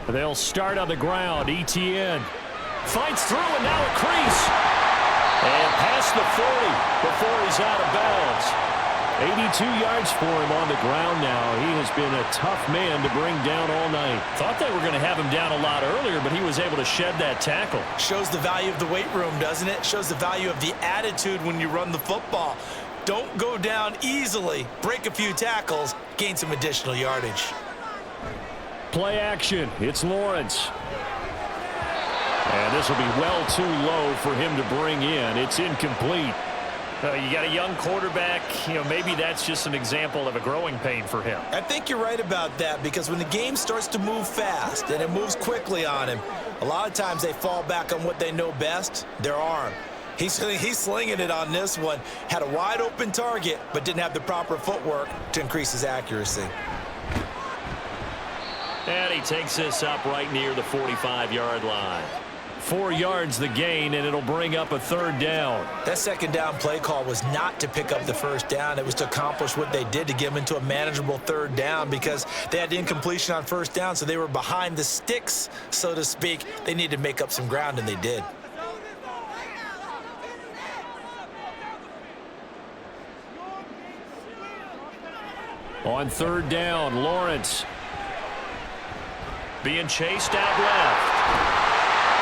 They'll start on the ground. Etienne fights through and now a crease. And past the 40 before he's out of bounds. 82 yards for him on the ground now. He has been a tough man to bring down all night. Thought they were going to have him down a lot earlier, but he was able to shed that tackle. Shows the value of the weight room, doesn't it? Shows the value of the attitude when you run the football. Don't go down easily. Break a few tackles. Gain some additional yardage. Play action. It's Lawrence. And this will be well too low for him to bring in. It's incomplete. You got a young quarterback. Maybe that's just an example of a growing pain for him. I think you're right about that because when the game starts to move fast and it moves quickly on him, a lot of times they fall back on what they know best, their arm. He's slinging it on this one. Had a wide open target, but didn't have the proper footwork to increase his accuracy. And he takes this up right near the 45-yard line. 4 yards the gain, and it'll bring up a 3rd down. That 2nd down play call was not to pick up the 1st down. It was to accomplish what they did to get them into a manageable 3rd down because they had the incompletion on 1st down, so they were behind the sticks, so to speak. They needed to make up some ground, and they did. On 3rd down, Lawrence being chased out left.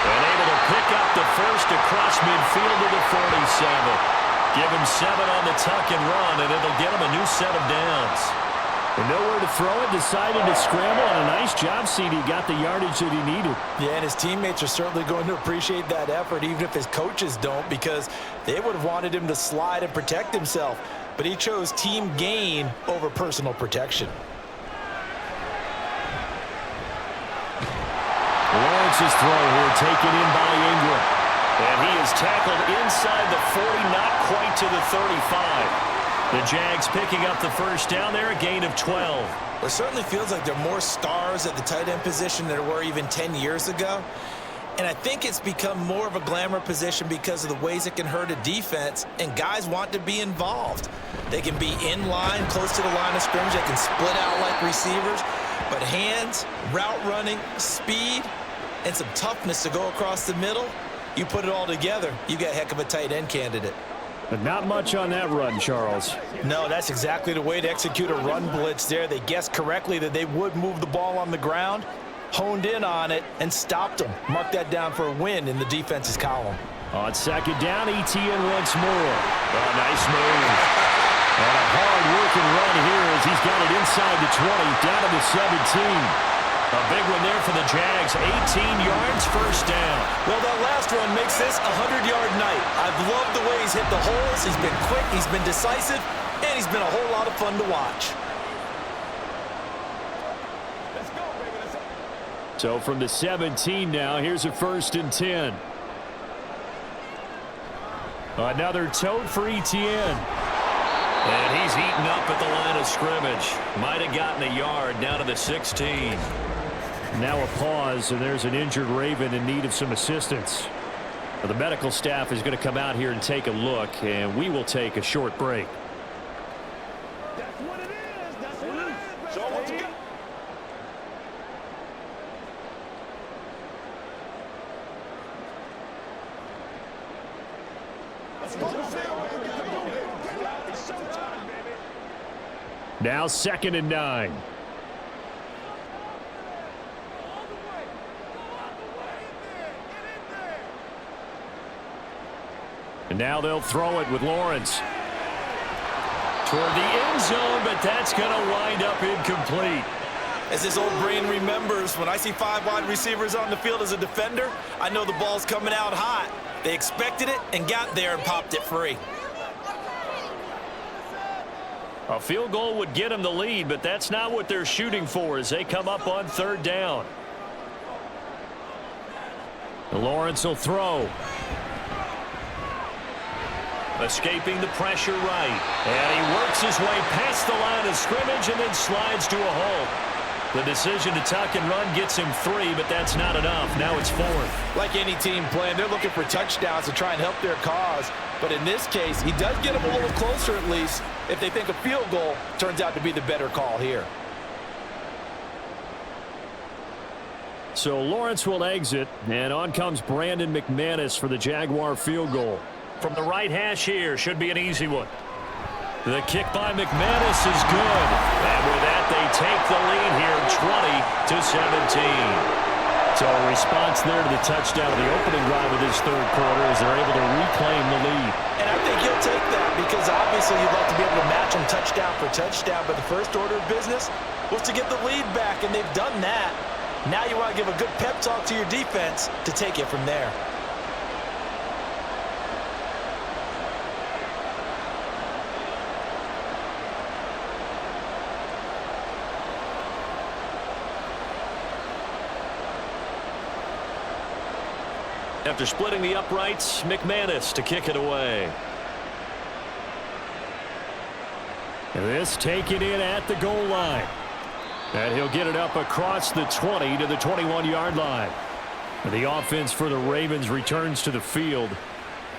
And able to pick up the first across midfield to the 47. Give him 7 on the tuck and run, and it'll get him a new set of downs. And nowhere to throw it, decided to scramble, and a nice job, CD. Got the yardage that he needed. Yeah, and his teammates are certainly going to appreciate that effort, even if his coaches don't, because they would have wanted him to slide and protect himself. But he chose team gain over personal protection. Lawrence's throw here taken in by Ingram. And he is tackled inside the 40, not quite to the 35. The Jags picking up the first down there, a gain of 12. Well, it certainly feels like there are more stars at the tight end position than there were even 10 years ago. And I think it's become more of a glamour position because of the ways it can hurt a defense, and guys want to be involved. They can be in line, close to the line of scrimmage. They can split out like receivers. But hands, route running, speed, and some toughness to go across the middle, you put it all together, you got a heck of a tight end candidate. But not much on that run, Charles. No, that's exactly the way to execute a run blitz there. They guessed correctly that they would move the ball on the ground, honed in on it, and stopped them. Mark that down for a win in the defense's column. On second down, ETN once more. Oh, nice move. And a hard-working run here as he's got it inside the 20, down to the 17. A big one there for the Jags. 18 yards, first down. Well, that last run makes this a 100-yard night. I've loved the way he's hit the holes. He's been quick, he's been decisive, and he's been a whole lot of fun to watch. Let's go, baby. Let's go. So from the 17 now, here's a 1st and 10. Another tote for ETN. And he's eaten up at the line of scrimmage. Might have gotten a yard down to the 16. Now a pause, and there's an injured Raven in need of some assistance. The medical staff is going to come out here and take a look, and we will take a short break. That's what it is. That's what it is. Show what you got. Let's go. It's showtime, baby. Now 2nd and 9. And now they'll throw it with Lawrence. Toward the end zone, but that's going to wind up incomplete. As his old brain remembers, when I see 5 wide receivers on the field as a defender, I know the ball's coming out hot. They expected it and got there and popped it free. A field goal would get them the lead, but that's not what they're shooting for as they come up on 3rd down. Lawrence will throw. Escaping the pressure right. And he works his way past the line of scrimmage and then slides to a halt. The decision to tuck and run gets him 3, but that's not enough. Now it's 4th. Like any team playing, they're looking for touchdowns to try and help their cause. But in this case, he does get them a little closer at least if they think a field goal turns out to be the better call here. So Lawrence will exit, and on comes Brandon McManus for the Jaguar field goal. From the right hash here, should be an easy one. The kick by McManus is good. And with that, they take the lead here, 20-17. So a response there to the touchdown of the opening drive of this 3rd quarter as they're able to reclaim the lead. And I think he'll take that because obviously you'd like to be able to match him touchdown for touchdown, but the first order of business was to get the lead back, and they've done that. Now you want to give a good pep talk to your defense to take it from there. After splitting the uprights, McManus to kick it away. And this taken in at the goal line. And he'll get it up across the 20 to the 21-yard line. And the offense for the Ravens returns to the field.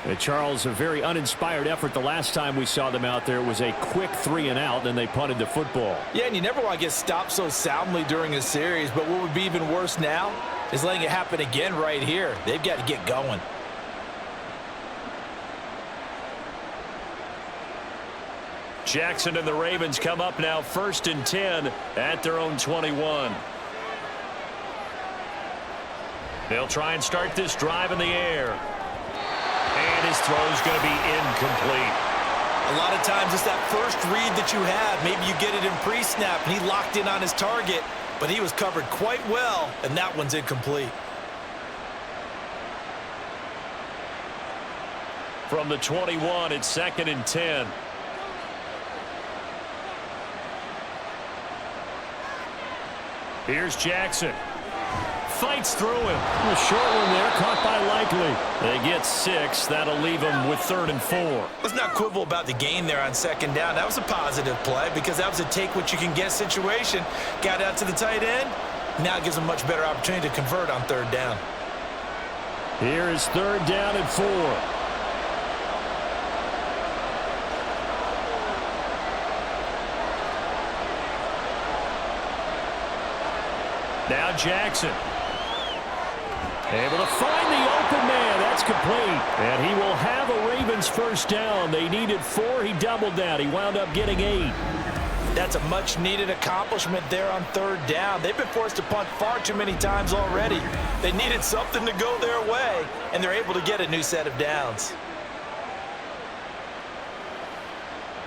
And Charles, a very uninspired effort the last time we saw them out there. It was a quick 3-and-out, and they punted the football. Yeah, and you never want to get stopped so soundly during a series, but what would be even worse now is letting it happen again right here. They've got to get going. Jackson and the Ravens come up now 1st and 10 at their own 21. They'll try and start this drive in the air. And his throw is going to be incomplete. A lot of times it's that first read that you have. Maybe you get it in pre-snap, and he locked in on his target, but he was covered quite well, and that one's incomplete. From the 21, it's 2nd and 10. Here's Jackson. Fights through him. A short one there, caught by Likely. They get 6. That'll leave them with 3rd and 4. Let's not quibble about the gain there on 2nd down. That was a positive play because that was a take-what-you-can-get situation. Got out to the tight end. Now it gives them a much better opportunity to convert on 3rd down. Here is 3rd down and 4. Now Jackson. Able to find the open man. That's complete. And he will have a Ravens 1st down. They needed 4. He doubled that. He wound up getting 8. That's a much-needed accomplishment there on 3rd down. They've been forced to punt far too many times already. They needed something to go their way, and they're able to get a new set of downs.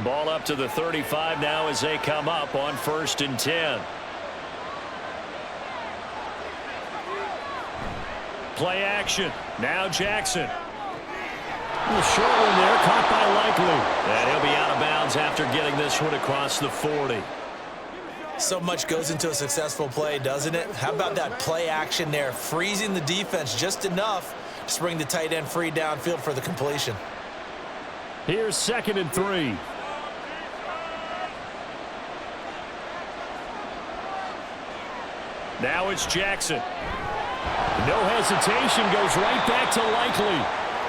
Ball up to the 35 now as they come up on 1st and 10. Play action. Now Jackson. A short one there, caught by Likely. And he'll be out of bounds after getting this one across the 40. So much goes into a successful play, doesn't it? How about that play action there, freezing the defense just enough to bring the tight end free downfield for the completion. Here's 2nd and 3. Now it's Jackson. No hesitation, goes right back to Likely.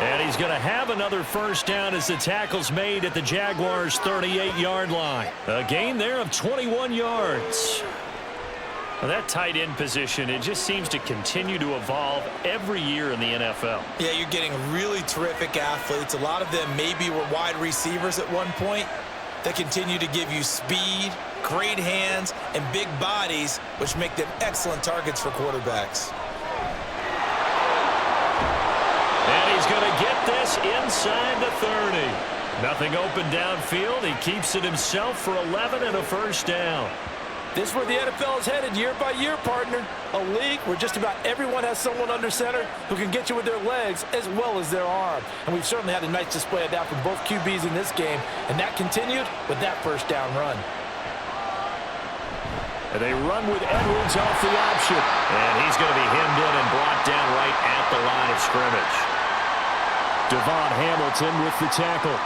And he's going to have another 1st down as the tackle's made at the Jaguars' 38-yard line. A gain there of 21 yards. Well, that tight end position, it just seems to continue to evolve every year in the NFL. Yeah, you're getting really terrific athletes. A lot of them maybe were wide receivers at one point. They continue to give you speed, great hands, and big bodies, which make them excellent targets for quarterbacks. And he's going to get this inside the 30. Nothing open downfield. He keeps it himself for 11 and a 1st down. This is where the NFL is headed year by year, partner. A league where just about everyone has someone under center who can get you with their legs as well as their arm. And we've certainly had a nice display of that from both QBs in this game. And that continued with that 1st down run. And they run with Edwards off the option. And he's going to be hemmed in and brought down right at the line of scrimmage. Devon Hamilton with the tackle.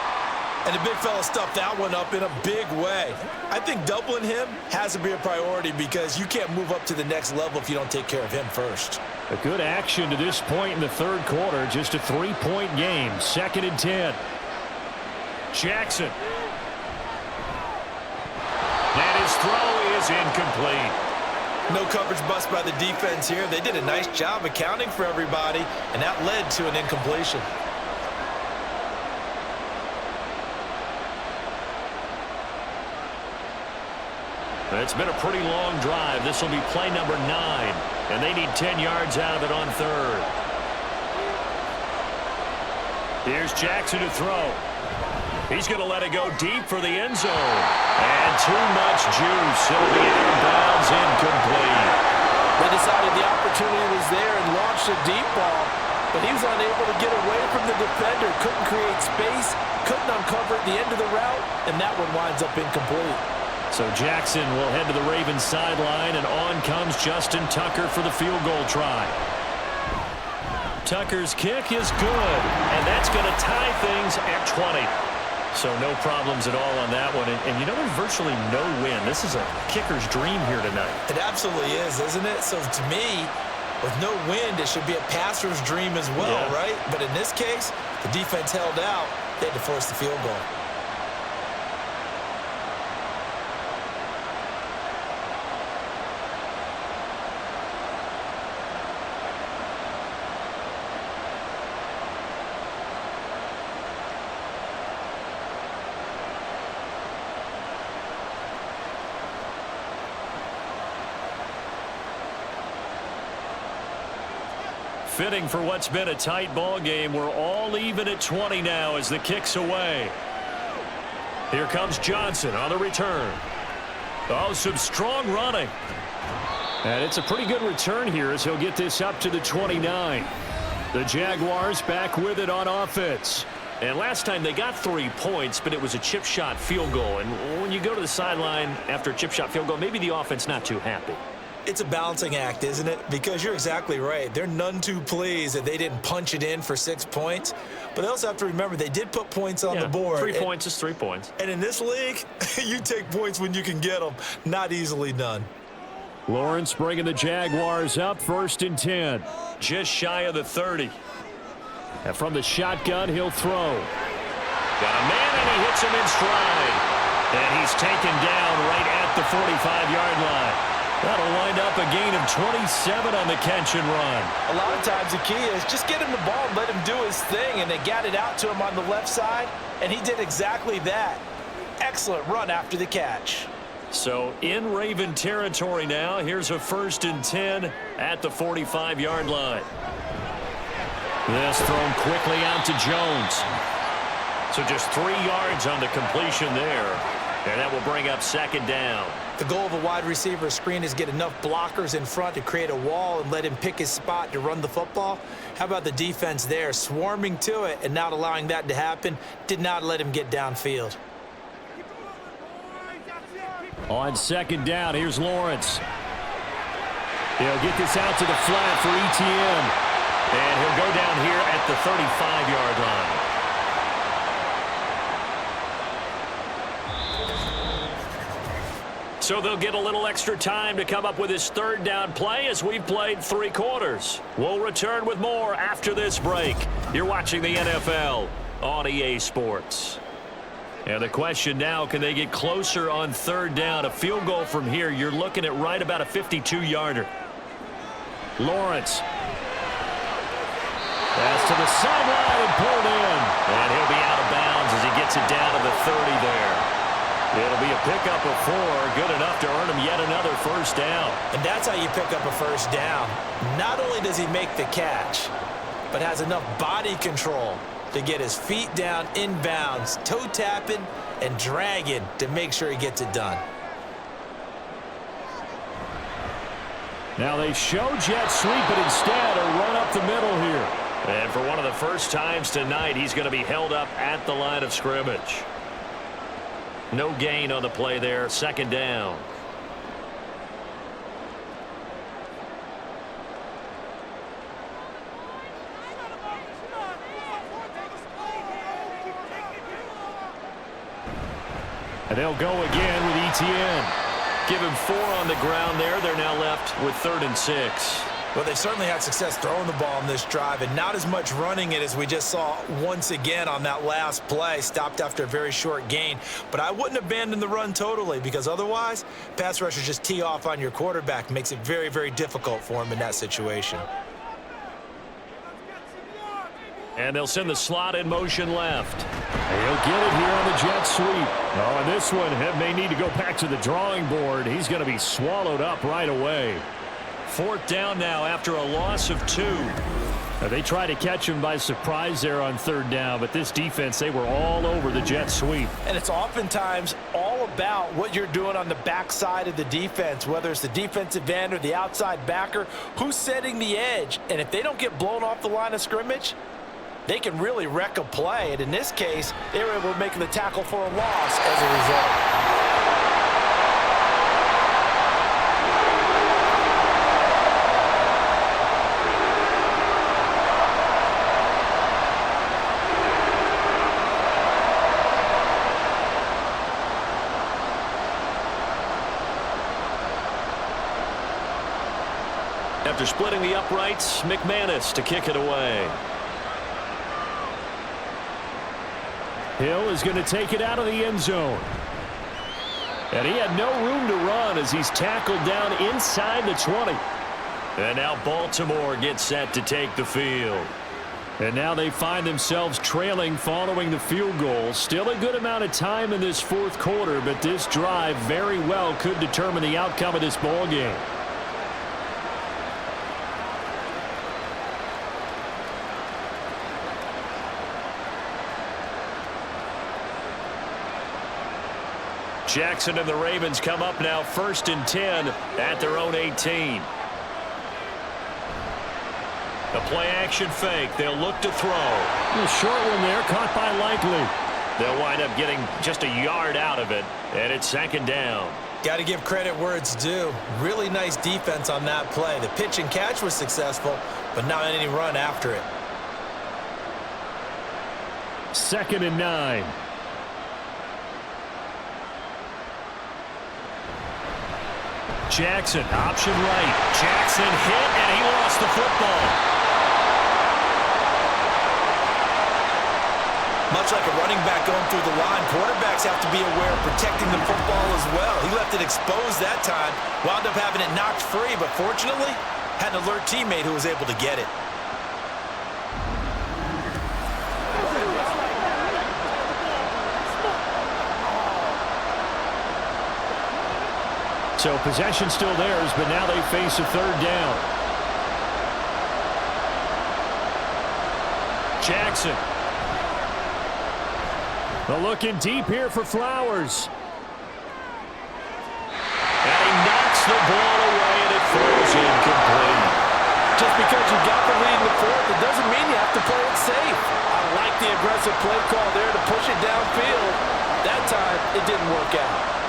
And the big fella stuffed that one up in a big way. I think doubling him has to be a priority because you can't move up to the next level if you don't take care of him first. A good action to this point in the 3rd quarter. Just a 3-point game. 2nd and 10. Jackson. And his throw is incomplete. No coverage bust by the defense here. They did a nice job accounting for everybody, and that led to an incompletion. It's been a pretty long drive. This will be play number 9, and they need 10 yards out of it on 3rd. Here's Jackson to throw. He's going to let it go deep for the end zone. And too much juice. It'll be out of bounds, incomplete. They decided the opportunity was there and launched a deep ball, but he was unable to get away from the defender. Couldn't create space, couldn't uncover at the end of the route, and that one winds up incomplete. So Jackson will head to the Ravens sideline, and on comes Justin Tucker for the field goal try. Tucker's kick is good, and that's going to tie things at 20. So no problems at all on that one. And you know, there's virtually no win. This is a kicker's dream here tonight. It absolutely is, isn't it? So to me, with no wind, it should be a passer's dream as well, right? But in this case, the defense held out. They had to force the field goal. Fitting for what's been a tight ball game. We're all even at 20 now as the kick's away. Here comes Johnson on the return. Oh, some strong running. And it's a pretty good return here as he'll get this up to the 29. The Jaguars back with it on offense. And last time they got 3 points, but it was a chip shot field goal. And when you go to the sideline after a chip shot field goal, maybe the offense not too happy. It's a balancing act, isn't it? Because you're exactly right. They're none too pleased that they didn't punch it in for 6 points. But they also have to remember they did put points on the board. 3 points is 3 points. And in this league, you take points when you can get them. Not easily done. Lawrence bringing the Jaguars up 1st and 10. Just shy of the 30. And from the shotgun, he'll throw. Got a man, and he hits him in stride. And he's taken down right at the 45-yard line. That'll wind up a gain of 27 on the catch and run. A lot of times the key is just get him the ball and let him do his thing, and they got it out to him on the left side, and he did exactly that. Excellent run after the catch. So in Raven territory now, here's a 1st and 10 at the 45-yard line. This thrown quickly out to Jones. So just 3 yards on the completion there, and that will bring up 2nd down. The goal of a wide receiver screen is get enough blockers in front to create a wall and let him pick his spot to run the football. How about the defense there, swarming to it and not allowing that to happen? Did not let him get downfield. On 2nd down, here's Lawrence. He'll get this out to the flat for ETN. And he'll go down here at the 35-yard line. So they'll get a little extra time to come up with his 3rd down play as we've played 3 quarters. We'll return with more after this break. You're watching the NFL on EA Sports. And the question now, can they get closer on 3rd down? A field goal from here, you're looking at right about a 52-yarder. Lawrence. Pass to the sideline and pulled in. And he'll be out of bounds as he gets it down to the 30 there. It'll be a pickup of 4, good enough to earn him yet another 1st down. And that's how you pick up a 1st down. Not only does he make the catch, but has enough body control to get his feet down inbounds, toe tapping and dragging to make sure he gets it done. Now they show jet sweep, but instead a run up the middle here. And for one of the first times tonight, he's going to be held up at the line of scrimmage. No gain on the play there, 2nd down. And they'll go again with ETN. Give him 4 on the ground there. They're now left with 3rd and 6. Well, they certainly had success throwing the ball on this drive and not as much running it as we just saw once again on that last play. Stopped after a very short gain. But I wouldn't abandon the run totally because otherwise, pass rushers just tee off on your quarterback. Makes it very, very difficult for him in that situation. And they'll send the slot in motion left. He'll get it here on the jet sweep. Oh, and this one may need to go back to the drawing board. He's going to be swallowed up right away. 4th down now after a loss of 2. They tried to catch him by surprise there on 3rd down, but this defense, they were all over the jet sweep. And it's oftentimes all about what you're doing on the backside of the defense, whether it's the defensive end or the outside backer, who's setting the edge. And if they don't get blown off the line of scrimmage, they can really wreck a play. And in this case, they were able to make the tackle for a loss as a result. After splitting the uprights, McManus to kick it away. Hill is going to take it out of the end zone. And he had no room to run as he's tackled down inside the 20. And now Baltimore gets set to take the field. And now they find themselves trailing following the field goal. Still a good amount of time in this 4th quarter, but this drive very well could determine the outcome of this ball game. Jackson and the Ravens come up now 1st and 10 at their own 18. The play-action fake. They'll look to throw. A short one there, caught by Likely. They'll wind up getting just a yard out of it, and it's 2nd down. Got to give credit where it's due. Really nice defense on that play. The pitch and catch was successful, but not any run after it. 2nd and 9. Jackson, option right. Jackson hit, and he lost the football. Much like a running back going through the line, quarterbacks have to be aware of protecting the football as well. He left it exposed that time, wound up having it knocked free, but fortunately, had an alert teammate who was able to get it. So possession still theirs, but now they face a 3rd down. Jackson. They're looking deep here for Flowers. And he knocks the ball away, and it throws incomplete. Just because you got the lead in the 4th, it doesn't mean you have to play it safe. I like the aggressive play call there to push it downfield. That time, it didn't work out.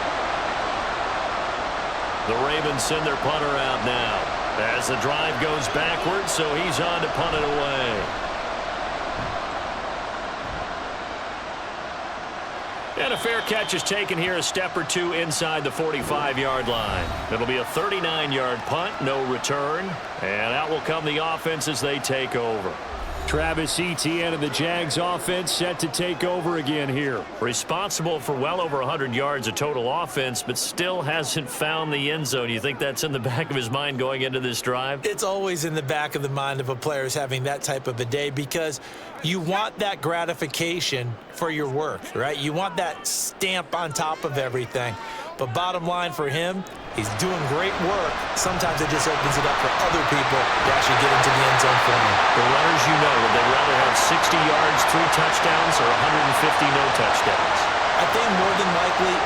The Ravens send their punter out now as the drive goes backwards, so he's on to punt it away. And a fair catch is taken here a step or two inside the 45-yard line. It'll be a 39-yard punt, no return, and out will come the offense as they take over. Travis Etienne and the Jags offense set to take over again here. Responsible for well over 100 yards of total offense, but still hasn't found the end zone. You think that's in the back of his mind going into this drive? It's always in the back of the mind of a player having that type of a day because you want that gratification for your work, right? You want that stamp on top of everything. But bottom line for him, he's doing great work. Sometimes it just opens it up for other people to actually get into the end zone for him. The runners, you know, would they rather have 60 yards, 3 touchdowns, or 150 no touchdowns? I think more than likely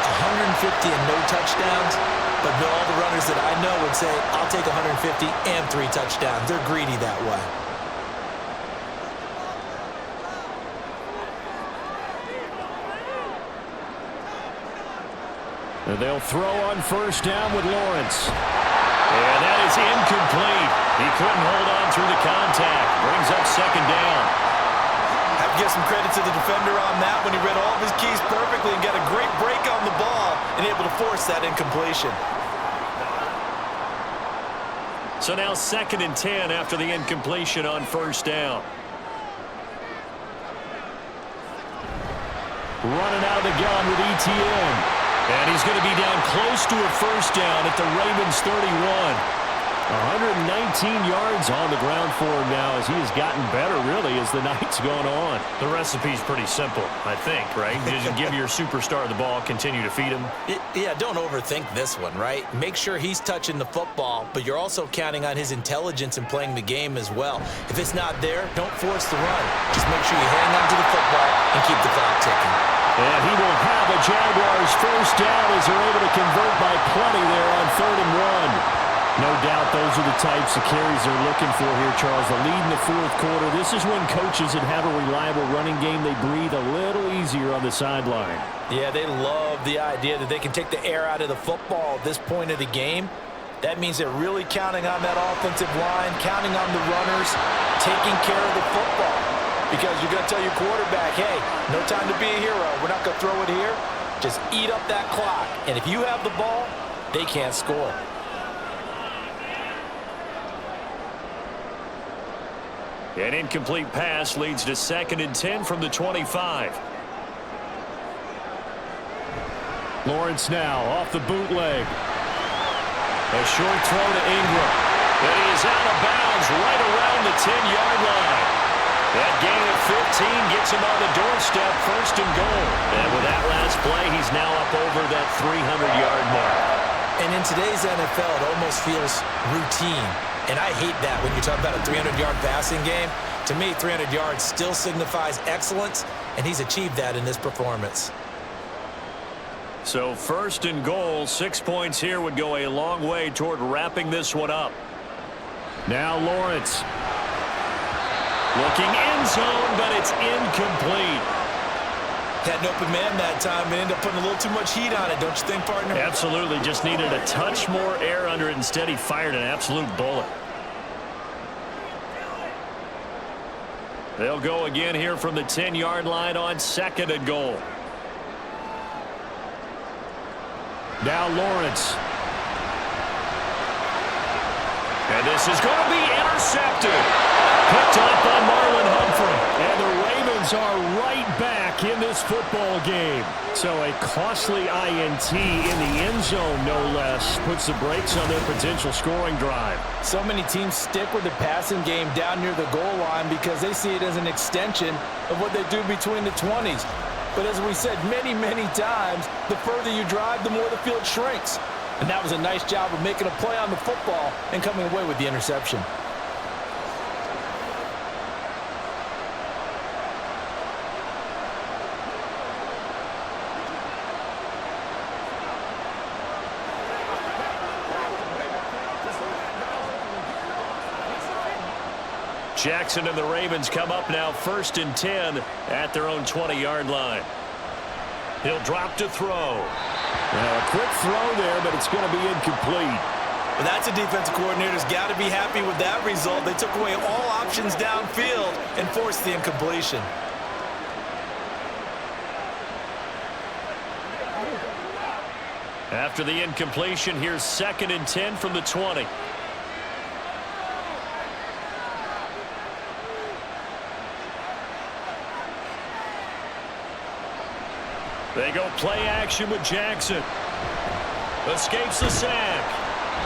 150 and no touchdowns, but all the runners that I know would say, I'll take 150 and 3 touchdowns. They're greedy that way. And they'll throw on 1st down with Lawrence. And that is incomplete. He couldn't hold on through the contact. Brings up 2nd down. Have to give some credit to the defender on that when he read all of his keys perfectly and got a great break on the ball and able to force that incompletion. So now 2nd and 10 after the incompletion on 1st down. Running out of the gun with Etienne. And he's going to be down close to a 1st down at the Ravens 31. 119 yards on the ground for him now as he has gotten better, really, as the night's gone on. The recipe's pretty simple, I think, right? You just give your superstar the ball, continue to feed him. Yeah, don't overthink this one, right? Make sure he's touching the football, but you're also counting on his intelligence in playing the game as well. If it's not there, don't force the run. Just make sure you hang on to the football and keep the clock ticking. And he will have a Jaguars 1st down as they're able to convert by plenty there on 3rd and 1. No doubt those are the types of carries they're looking for here, Charles. The lead in the 4th quarter. This is when coaches that have a reliable running game, they breathe a little easier on the sideline. Yeah, they love the idea that they can take the air out of the football at this point of the game. That means they're really counting on that offensive line, counting on the runners, taking care of the football. Because you're going to tell your quarterback, hey, no time to be a hero. We're not going to throw it here. Just eat up that clock. And if you have the ball, they can't score. An incomplete pass leads to 2nd and 10 from the 25. Lawrence now off the bootleg. A short throw to Ingram. And he is out of bounds right around the 10-yard line. That gain of 15 gets him on the doorstep, 1st and goal. And with that last play, he's now up over that 300-yard mark. And in today's NFL, it almost feels routine. And I hate that when you talk about a 300-yard passing game. To me, 300 yards still signifies excellence, and he's achieved that in this performance. So first and goal, 6 points here would go a long way toward wrapping this one up. Now Lawrence. Looking end zone, but it's incomplete. Had an open man that time and ended up putting a little too much heat on it, don't you think, partner? Absolutely. Just needed a touch more air under it. Instead, he fired an absolute bullet. They'll go again here from the 10-yard line on second and goal. Now Lawrence. And this is going to be intercepted. Picked up by Marlon Humphrey. And the Ravens are right back in this football game. So a costly INT in the end zone, no less, puts the brakes on their potential scoring drive. So many teams stick with the passing game down near the goal line because they see it as an extension of what they do between the 20s. But as we said many, many times, the further you drive, the more the field shrinks. And that was a nice job of making a play on the football and coming away with the interception. Jackson and the Ravens come up now 1st and 10 at their own 20-yard line. He'll drop to throw. A quick throw there, but it's going to be incomplete. Well, that's a defensive coordinator's got to be happy with that result. They took away all options downfield and forced the incompletion. After the incompletion, here's 2nd and 10 from the 20. They go play action with Jackson. Escapes the sack.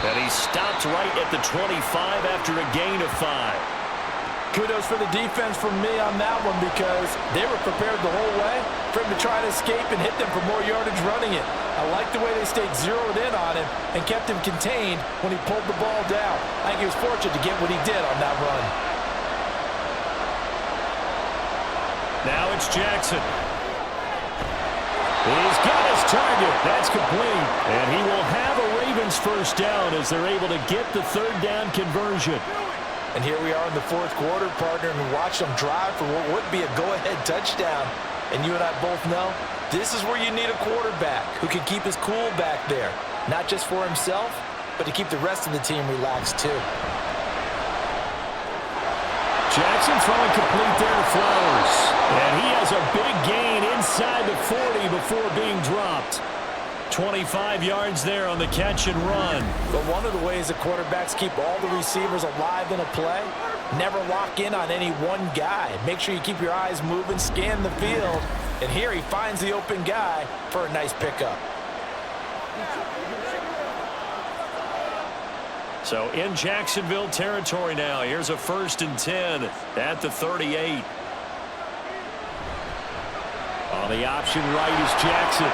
And he stopped right at the 25 after a gain of 5. Kudos for the defense from me on that one because they were prepared the whole way for him to try to escape and hit them for more yardage running it. I like the way they stayed zeroed in on him and kept him contained when he pulled the ball down. I think he was fortunate to get what he did on that run. Now it's Jackson. He's got his target. That's complete. And he will have a Ravens first down as they're able to get the 3rd down conversion. And here we are in the 4th quarter, partner, and watch them drive for what would be a go-ahead touchdown. And you and I both know this is where you need a quarterback who can keep his cool back there. Not just for himself, but to keep the rest of the team relaxed too. Jackson throwing complete there to Flowers. And he has a big gain inside the 40 before being dropped. 25 yards there on the catch and run. But one of the ways the quarterbacks keep all the receivers alive in a play, never lock in on any one guy. Make sure you keep your eyes moving, scan the field. And here he finds the open guy for a nice pickup. So in Jacksonville territory now. Here's a 1st and 10 at the 38. On the option right is Jackson.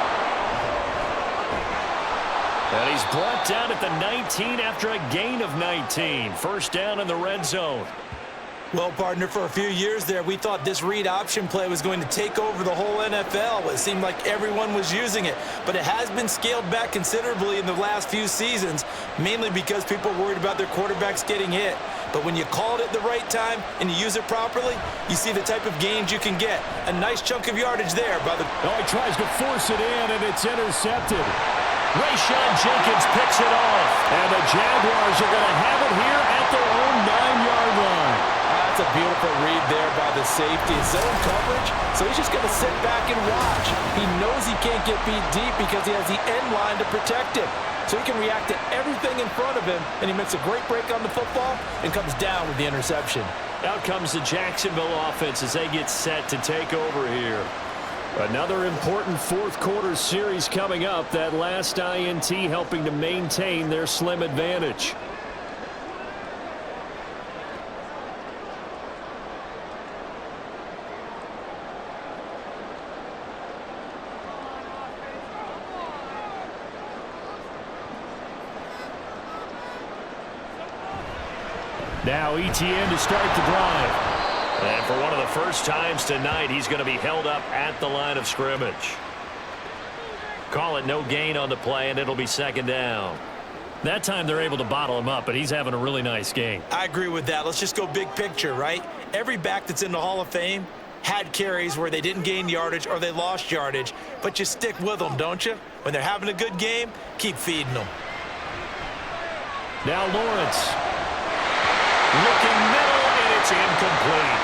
And he's brought down at the 19 after a gain of 19. First down in the red zone. Well, partner, for a few years there, we thought this read option play was going to take over the whole NFL. It seemed like everyone was using it, but it has been scaled back considerably in the last few seasons, mainly because people are worried about their quarterbacks getting hit. But when you call it at the right time and you use it properly, you see the type of gains you can get. A nice chunk of yardage there by the... Oh, he tries to force it in, and it's intercepted. Rayshon Jenkins picks it off, and the Jaguars are going to have it here at their own 9-yard line. That's a beautiful read there by the safety. Zone coverage, so he's just going to sit back and watch. He knows he can't get beat deep because he has the end line to protect him. So he can react to everything in front of him, and he makes a great break on the football and comes down with the interception. Out comes the Jacksonville offense as they get set to take over here. Another important 4th quarter series coming up. That last INT helping to maintain their slim advantage. Now ETN to start the drive. And for one of the first times tonight, he's going to be held up at the line of scrimmage. Call it no gain on the play, and it'll be second down. That time they're able to bottle him up, but he's having a really nice game. I agree with that. Let's just go big picture, right? Every back that's in the Hall of Fame had carries where they didn't gain yardage or they lost yardage, but you stick with them, don't you? When they're having a good game, keep feeding them. Now Lawrence. Looking middle, and it's incomplete.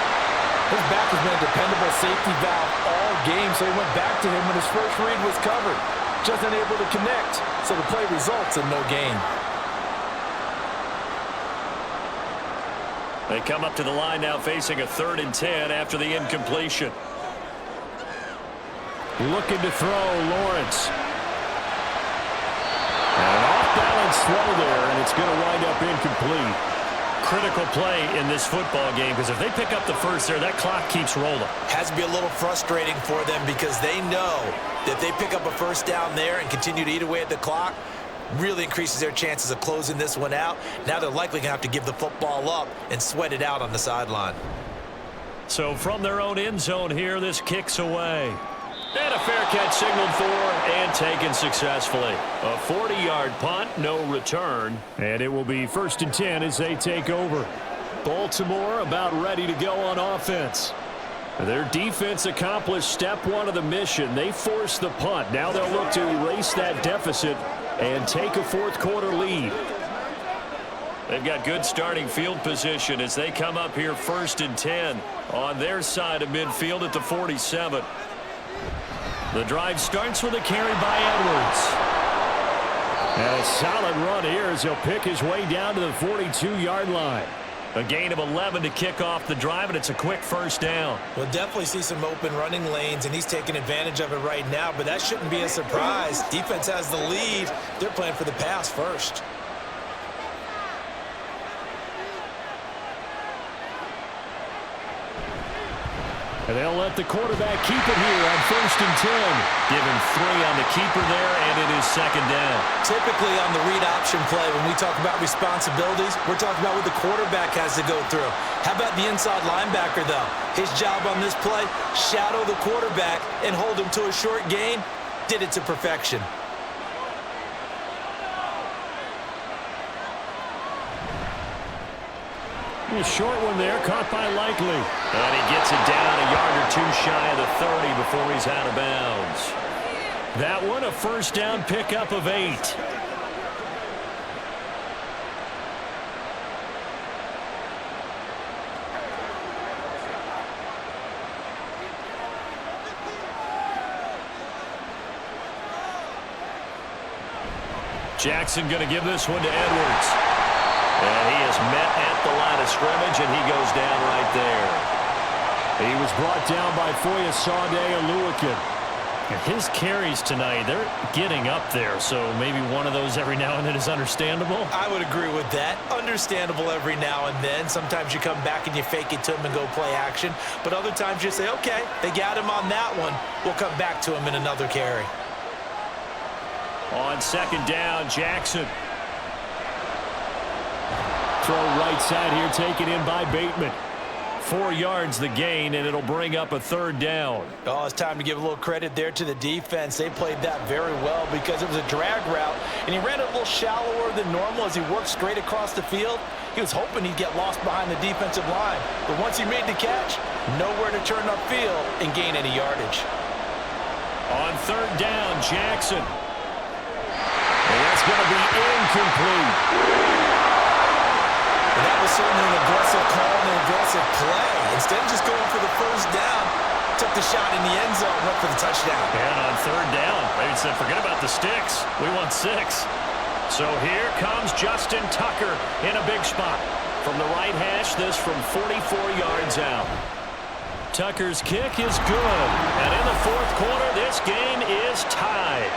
His back has been a dependable safety valve all game, so he went back to him when his first read was covered. Just unable to connect, so the play results in no gain. They come up to the line now facing a 3rd and 10 after the incompletion. Looking to throw, Lawrence. An off-balance throw there, and it's going to wind up incomplete. Critical play in this football game, because if they pick up the first there, that clock keeps rolling. Has to be a little frustrating for them because they know that if they pick up a first down there and continue to eat away at the clock, really increases their chances of closing this one out. Now they're likely going to have to give the football up and sweat it out on the sideline. So from their own end zone here, this kicks away. And a fair catch signaled for and taken successfully. A 40-yard punt, no return. And it will be 1st and 10 as they take over. Baltimore about ready to go on offense. Their defense accomplished step 1 of the mission. They forced the punt. Now they'll look to erase that deficit and take a 4th quarter lead. They've got good starting field position as they come up here 1st and 10 on their side of midfield at the 47. The drive starts with a carry by Edwards. And a solid run here as he'll pick his way down to the 42-yard line. A gain of 11 to kick off the drive, and it's a quick first down. We'll definitely see some open running lanes, and he's taking advantage of it right now, but that shouldn't be a surprise. Defense has the lead. They're playing for the pass first. And they'll let the quarterback keep it here on 1st and 10. Give him 3 on the keeper there, and it is second down. Typically on the read option play, when we talk about responsibilities, we're talking about what the quarterback has to go through. How about the inside linebacker, though? His job on this play, shadow the quarterback and hold him to a short gain. Did it to perfection. A short one there, caught by Likely. And he gets it down a yard or 2 shy of the 30 before he's out of bounds. That one, a first down pickup of 8. Jackson going to give this one to Edwards. And he is met at the line of scrimmage, and he goes down right there. He was brought down by Foyesade Aluakin. His carries tonight, they're getting up there, so maybe one of those every now and then is understandable. I would agree with that. Understandable every now and then. Sometimes you come back and you fake it to him and go play action. But other times you say, okay, they got him on that one. We'll come back to him in another carry. On second down, Jackson. Throw right side here, taken in by Bateman. 4 yards the gain, and it'll bring up a 3rd down. Oh, it's time to give a little credit there to the defense. They played that very well because it was a drag route, and he ran it a little shallower than normal as he worked straight across the field. He was hoping he'd get lost behind the defensive line, but once he made the catch, nowhere to turn upfield and gain any yardage. On 3rd down, Jackson. And that's going to be incomplete. That was certainly an aggressive call and an aggressive play. Instead of just going for the first down, took the shot in the end zone, went for the touchdown. And on 3rd down, they said, forget about the sticks. We want 6. So here comes Justin Tucker in a big spot. From the right hash, this from 44 yards out. Tucker's kick is good. And in the 4th quarter, this game is tied.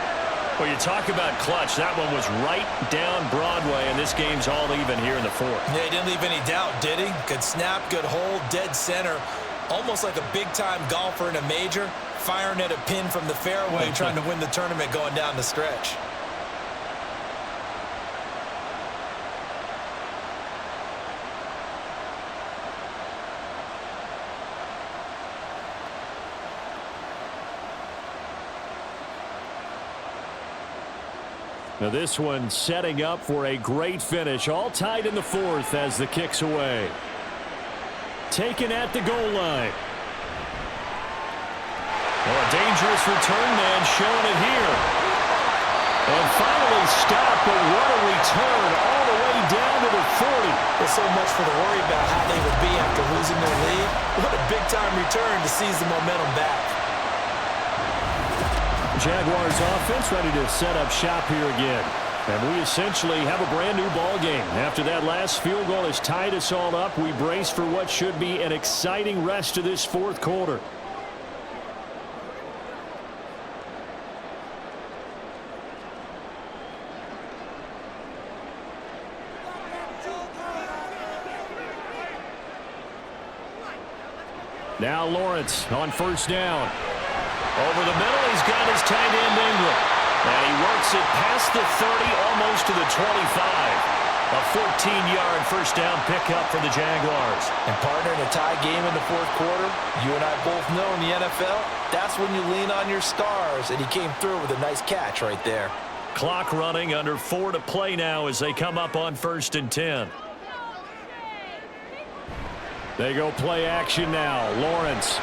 Well, you talk about clutch. That one was right down Broadway, and this game's all even here in the 4th. Yeah, he didn't leave any doubt, did he? Good snap, good hold, dead center. Almost like a big-time golfer in a major, firing at a pin from the fairway, trying to win the tournament going down the stretch. Now this one setting up for a great finish. All tied in the fourth as the kick's away. Taken at the goal line. Oh, a dangerous return man showing it here. And finally stopped, but what a return all the way down to the 40. There's so much for the worry about how they would be after losing their lead. What a big-time return to seize the momentum back. Jaguars offense ready to set up shop here again. And we essentially have a brand new ball game. After that last field goal has tied us all up, we brace for what should be an exciting rest of this fourth quarter. Now Lawrence on first down. Over the middle, he's got his tight end Ingram. And he works it past the 30, almost to the 25. A 14-yard first down pickup for the Jaguars. And partner, in a tie game in the fourth quarter, you and I both know in the NFL, that's when you lean on your stars. And he came through with a nice catch right there. Clock running, under 4 to play now as they come up on 1st and 10. They go play action now. Lawrence.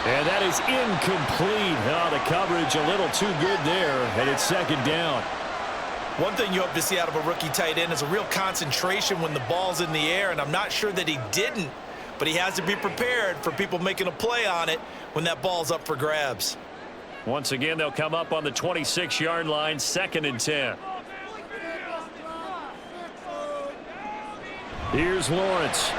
And that is incomplete. Oh, the coverage a little too good there, and it's second down. One thing you hope to see out of a rookie tight end is a real concentration when the ball's in the air, and I'm not sure that he didn't, but he has to be prepared for people making a play on it when that ball's up for grabs. Once again, they'll come up on the 26-yard line, 2nd and 10. Here's Lawrence.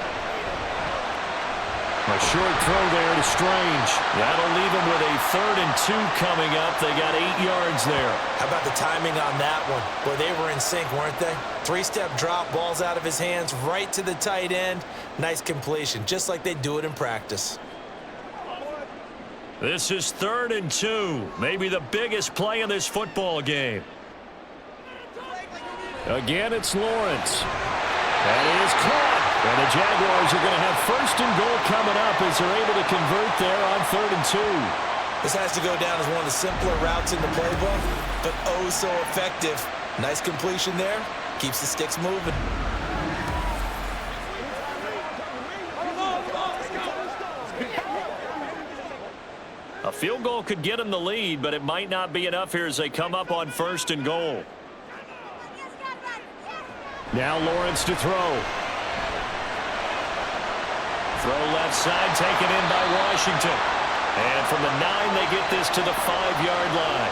A short throw there to Strange. That'll leave him with a 3rd and 2 coming up. They got 8 yards there. How about the timing on that one? Boy, they were in sync, weren't they? 3-step drop, ball's out of his hands, right to the tight end. Nice completion, just like they do it in practice. This is 3rd and 2. Maybe the biggest play in this football game. Again, it's Lawrence. That is caught. And the Jaguars are going to have 1st and goal coming up as they're able to convert there on 3rd and 2. This has to go down as one of the simpler routes in the playbook, but oh so effective. Nice completion there. Keeps the sticks moving. A field goal could get them the lead, but it might not be enough here as they come up on 1st and goal. Now Lawrence to throw. Throw left side, taken in by Washington. And from the 9, they get this to the 5-yard line.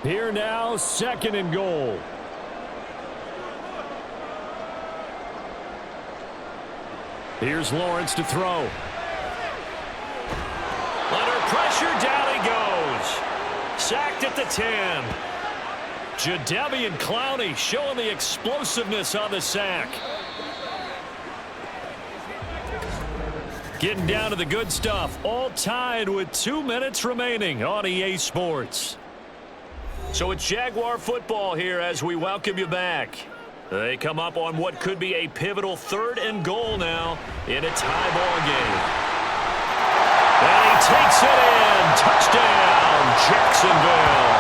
Here now, 2nd and goal. Here's Lawrence to throw. Under pressure, down he goes. Sacked at the 10. Jadeveon Clowney showing the explosiveness on the sack. Getting down to the good stuff. All tied with 2 minutes remaining on EA Sports. So it's Jaguar football here as we welcome you back. They come up on what could be a pivotal 3rd and goal now in a tie ball game. And he takes it in. Touchdown, Jacksonville.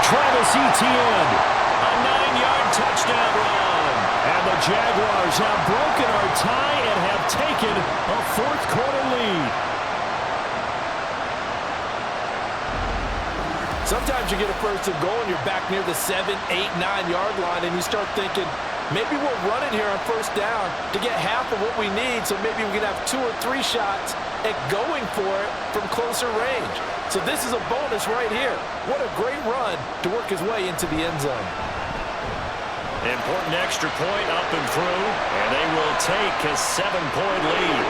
Travis Etienne, a 9-yard touchdown run. And the Jaguars have broken our tie and have taken a 4th quarter lead. Sometimes you get a 1st and goal and you're back near the 7, 8, 9-yard line and you start thinking, maybe we'll run it here on 1st down to get half of what we need, so maybe we can have 2 or 3 shots at going for it from closer range. So this is a bonus right here. What a great run to work his way into the end zone. Important extra point up and through, and they will take a 7-point lead.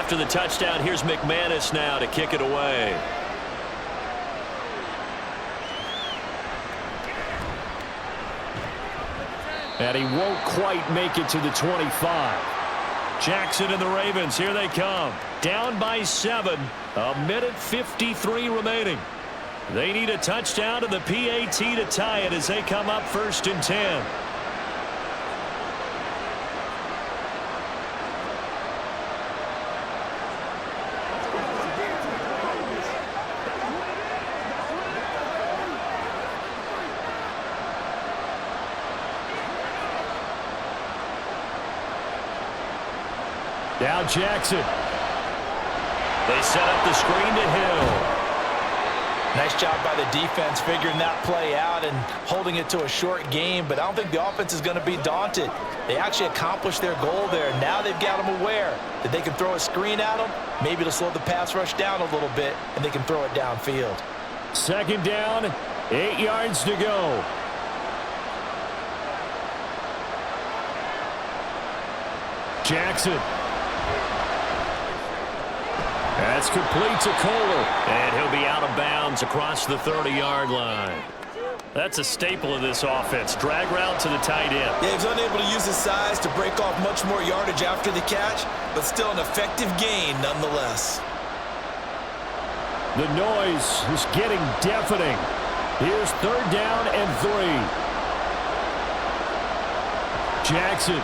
after the touchdown. Here's McManus now to kick it away. And he won't quite make it to the 25. Jackson and the Ravens, here they come. Down by 7. 1:53 remaining. They need a touchdown to the PAT to tie it as they come up 1st and 10. Now Jackson. They set up the screen to Hill. Nice job by the defense figuring that play out and holding it to a short game, but I don't think the offense is going to be daunted. They actually accomplished their goal there. Now they've got them aware that they can throw a screen at them, maybe to slow the pass rush down a little bit, and they can throw it downfield. 2nd down, 8 yards to go. Jackson. That's complete to Kohler, and he'll be out of bounds across the 30-yard line. That's a staple of this offense. Drag route to the tight end. Yeah, he was unable to use his size to break off much more yardage after the catch, but still an effective gain nonetheless. The noise is getting deafening. Here's 3rd down and 3. Jackson.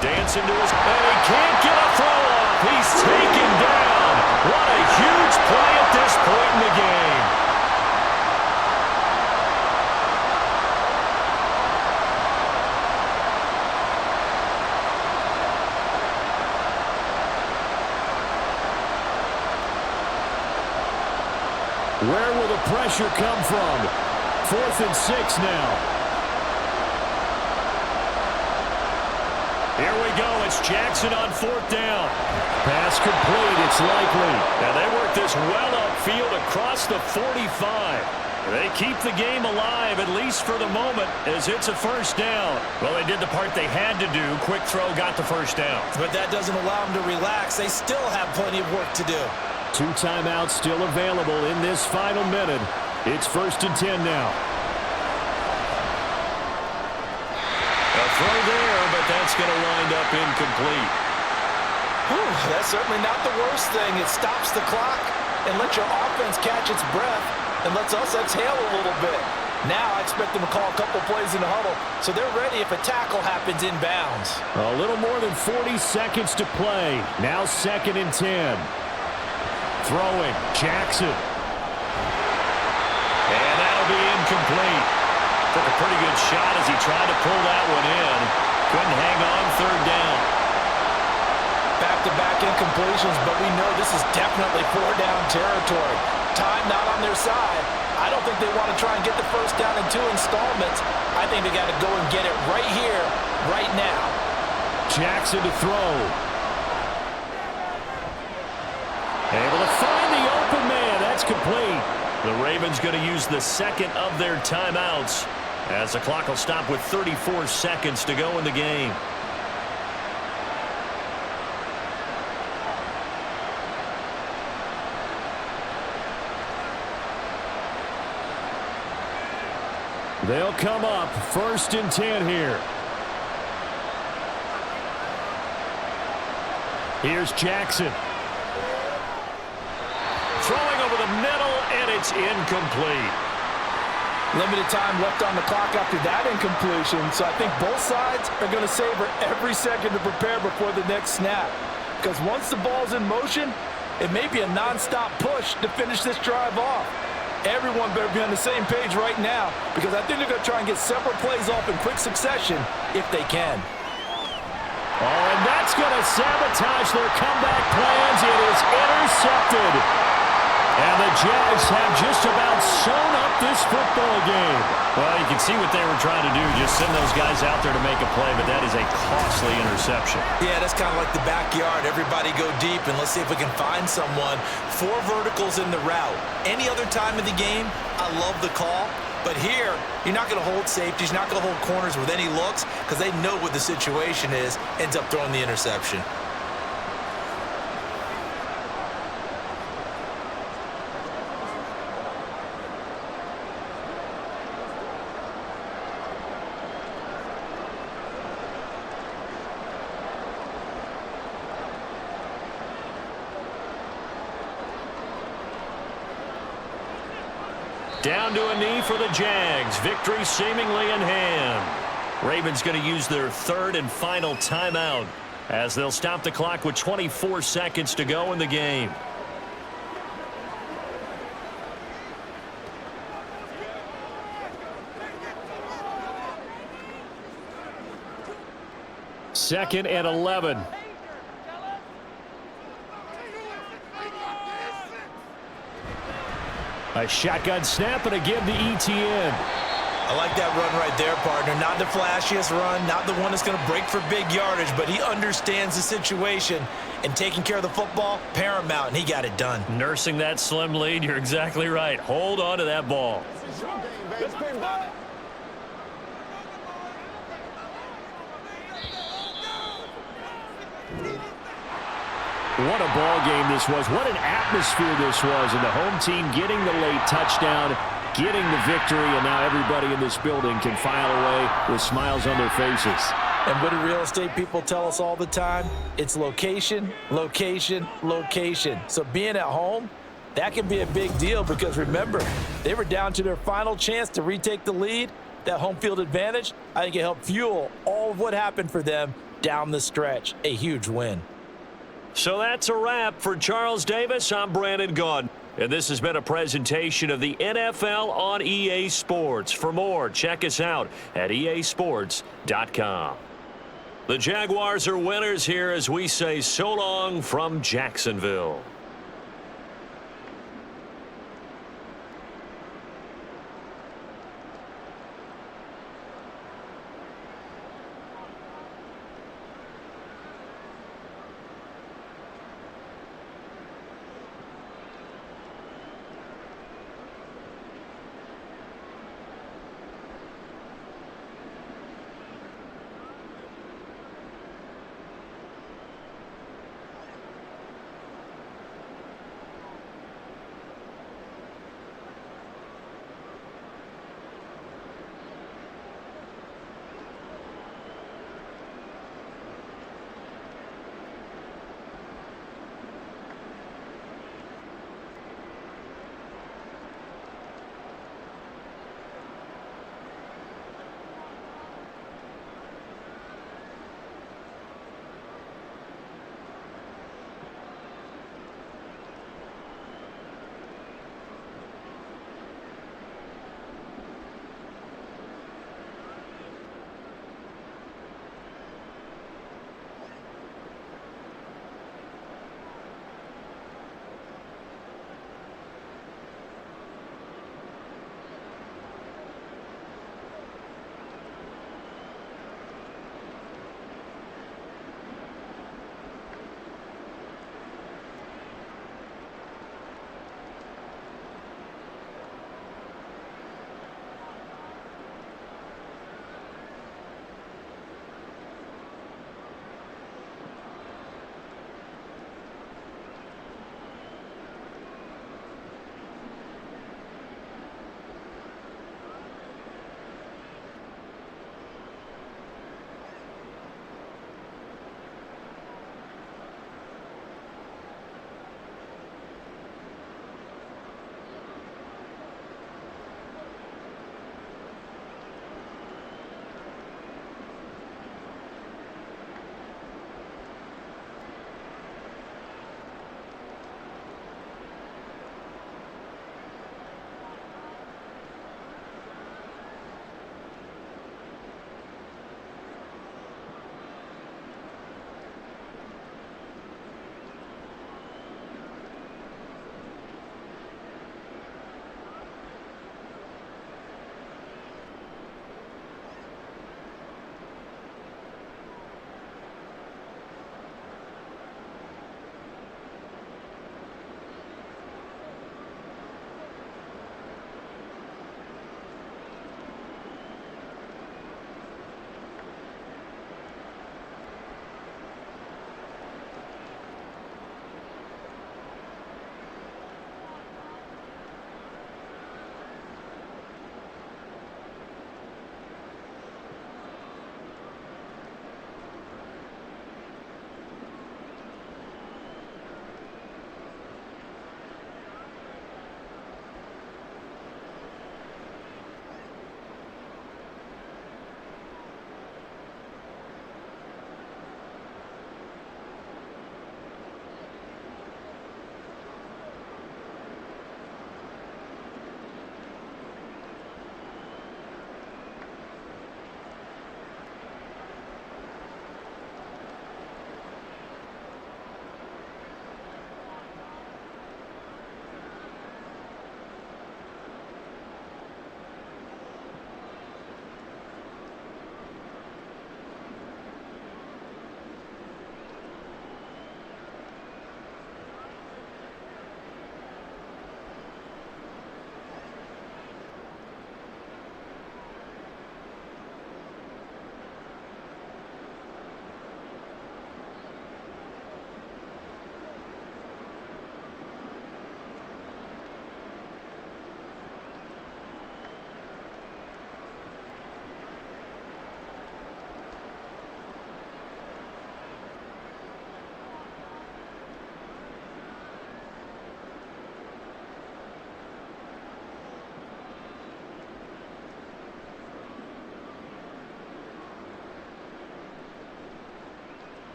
Dancing to his... And he can't get a throw off. He's taken down. What a huge play at this point in the game. Where will the pressure come from? 4th and 6 now. Here we go. It's Jackson on 4th down. Pass complete. It's likely. And they work this well upfield across the 45. They keep the game alive, at least for the moment, as it's a 1st down. Well, they did the part they had to do. Quick throw got the 1st down. But that doesn't allow them to relax. They still have plenty of work to do. 2 timeouts still available in this final minute. It's 1st and 10 now. A throw there, but that's going to wind up incomplete. Whew, that's certainly not the worst thing. It stops the clock and lets your offense catch its breath and lets us exhale a little bit. Now I expect them to call a couple plays in the huddle, so they're ready if a tackle happens inbounds. A little more than 40 seconds to play. Now 2nd and 10. Throwing, Jackson. And that'll be incomplete. Took a pretty good shot as he tried to pull that one in. Couldn't hang on 3rd down. Back-to-back incompletions, but we know this is definitely 4-down territory. Time not on their side. I don't think they want to try and get the 1st down in 2 installments. I think they got to go and get it right here, right now. Jackson to throw. Able to find the open man. That's complete. The Ravens going to use the 2nd of their timeouts as the clock will stop with 34 seconds to go in the game. They'll come up 1st and 10 here. Here's Jackson. Throwing over the middle, and it's incomplete. Limited time left on the clock after that incompletion, so I think both sides are going to savor every second to prepare before the next snap. Because once the ball's in motion, it may be a nonstop push to finish this drive off. Everyone better be on the same page right now, because I think they're going to try and get several plays off in quick succession if they can. Oh, and that's going to sabotage their comeback plans. It is intercepted. And the Jags have just about sewn up this football game. Well, you can see what they were trying to do, just send those guys out there to make a play, but that is a costly interception. Yeah, that's kind of like the backyard. Everybody go deep, and let's see if we can find someone. 4 verticals in the route. Any other time of the game, I love the call. But here, you're not going to hold safeties, you're not going to hold corners with any looks, because they know what the situation is, ends up throwing the interception. Down to a knee for the Jags. Victory seemingly in hand. Ravens going to use their third and final timeout as they'll stop the clock with 24 seconds to go in the game. Second and 11. A shotgun snap and again to ETN. I like that run right there, partner. Not the flashiest run, not the one that's going to break for big yardage, but he understands the situation, and taking care of the football, paramount, and he got it done. Nursing that slim lead, you're exactly right. Hold on to that ball. Let's bring back. What a ball game this was. What an atmosphere this was. And the home team getting the late touchdown, getting the victory, and now everybody in this building can file away with smiles on their faces. And what do real estate people tell us all the time? It's location, location, location. So being at home, that can be a big deal because remember, they were down to their final chance to retake the lead. That home field advantage, I think it helped fuel all of what happened for them down the stretch. A huge win. So that's a wrap for Charles Davis. I'm Brandon Gaudin. And this has been a presentation of the NFL on EA Sports. For more, check us out at easports.com. The Jaguars are winners here as we say so long from Jacksonville.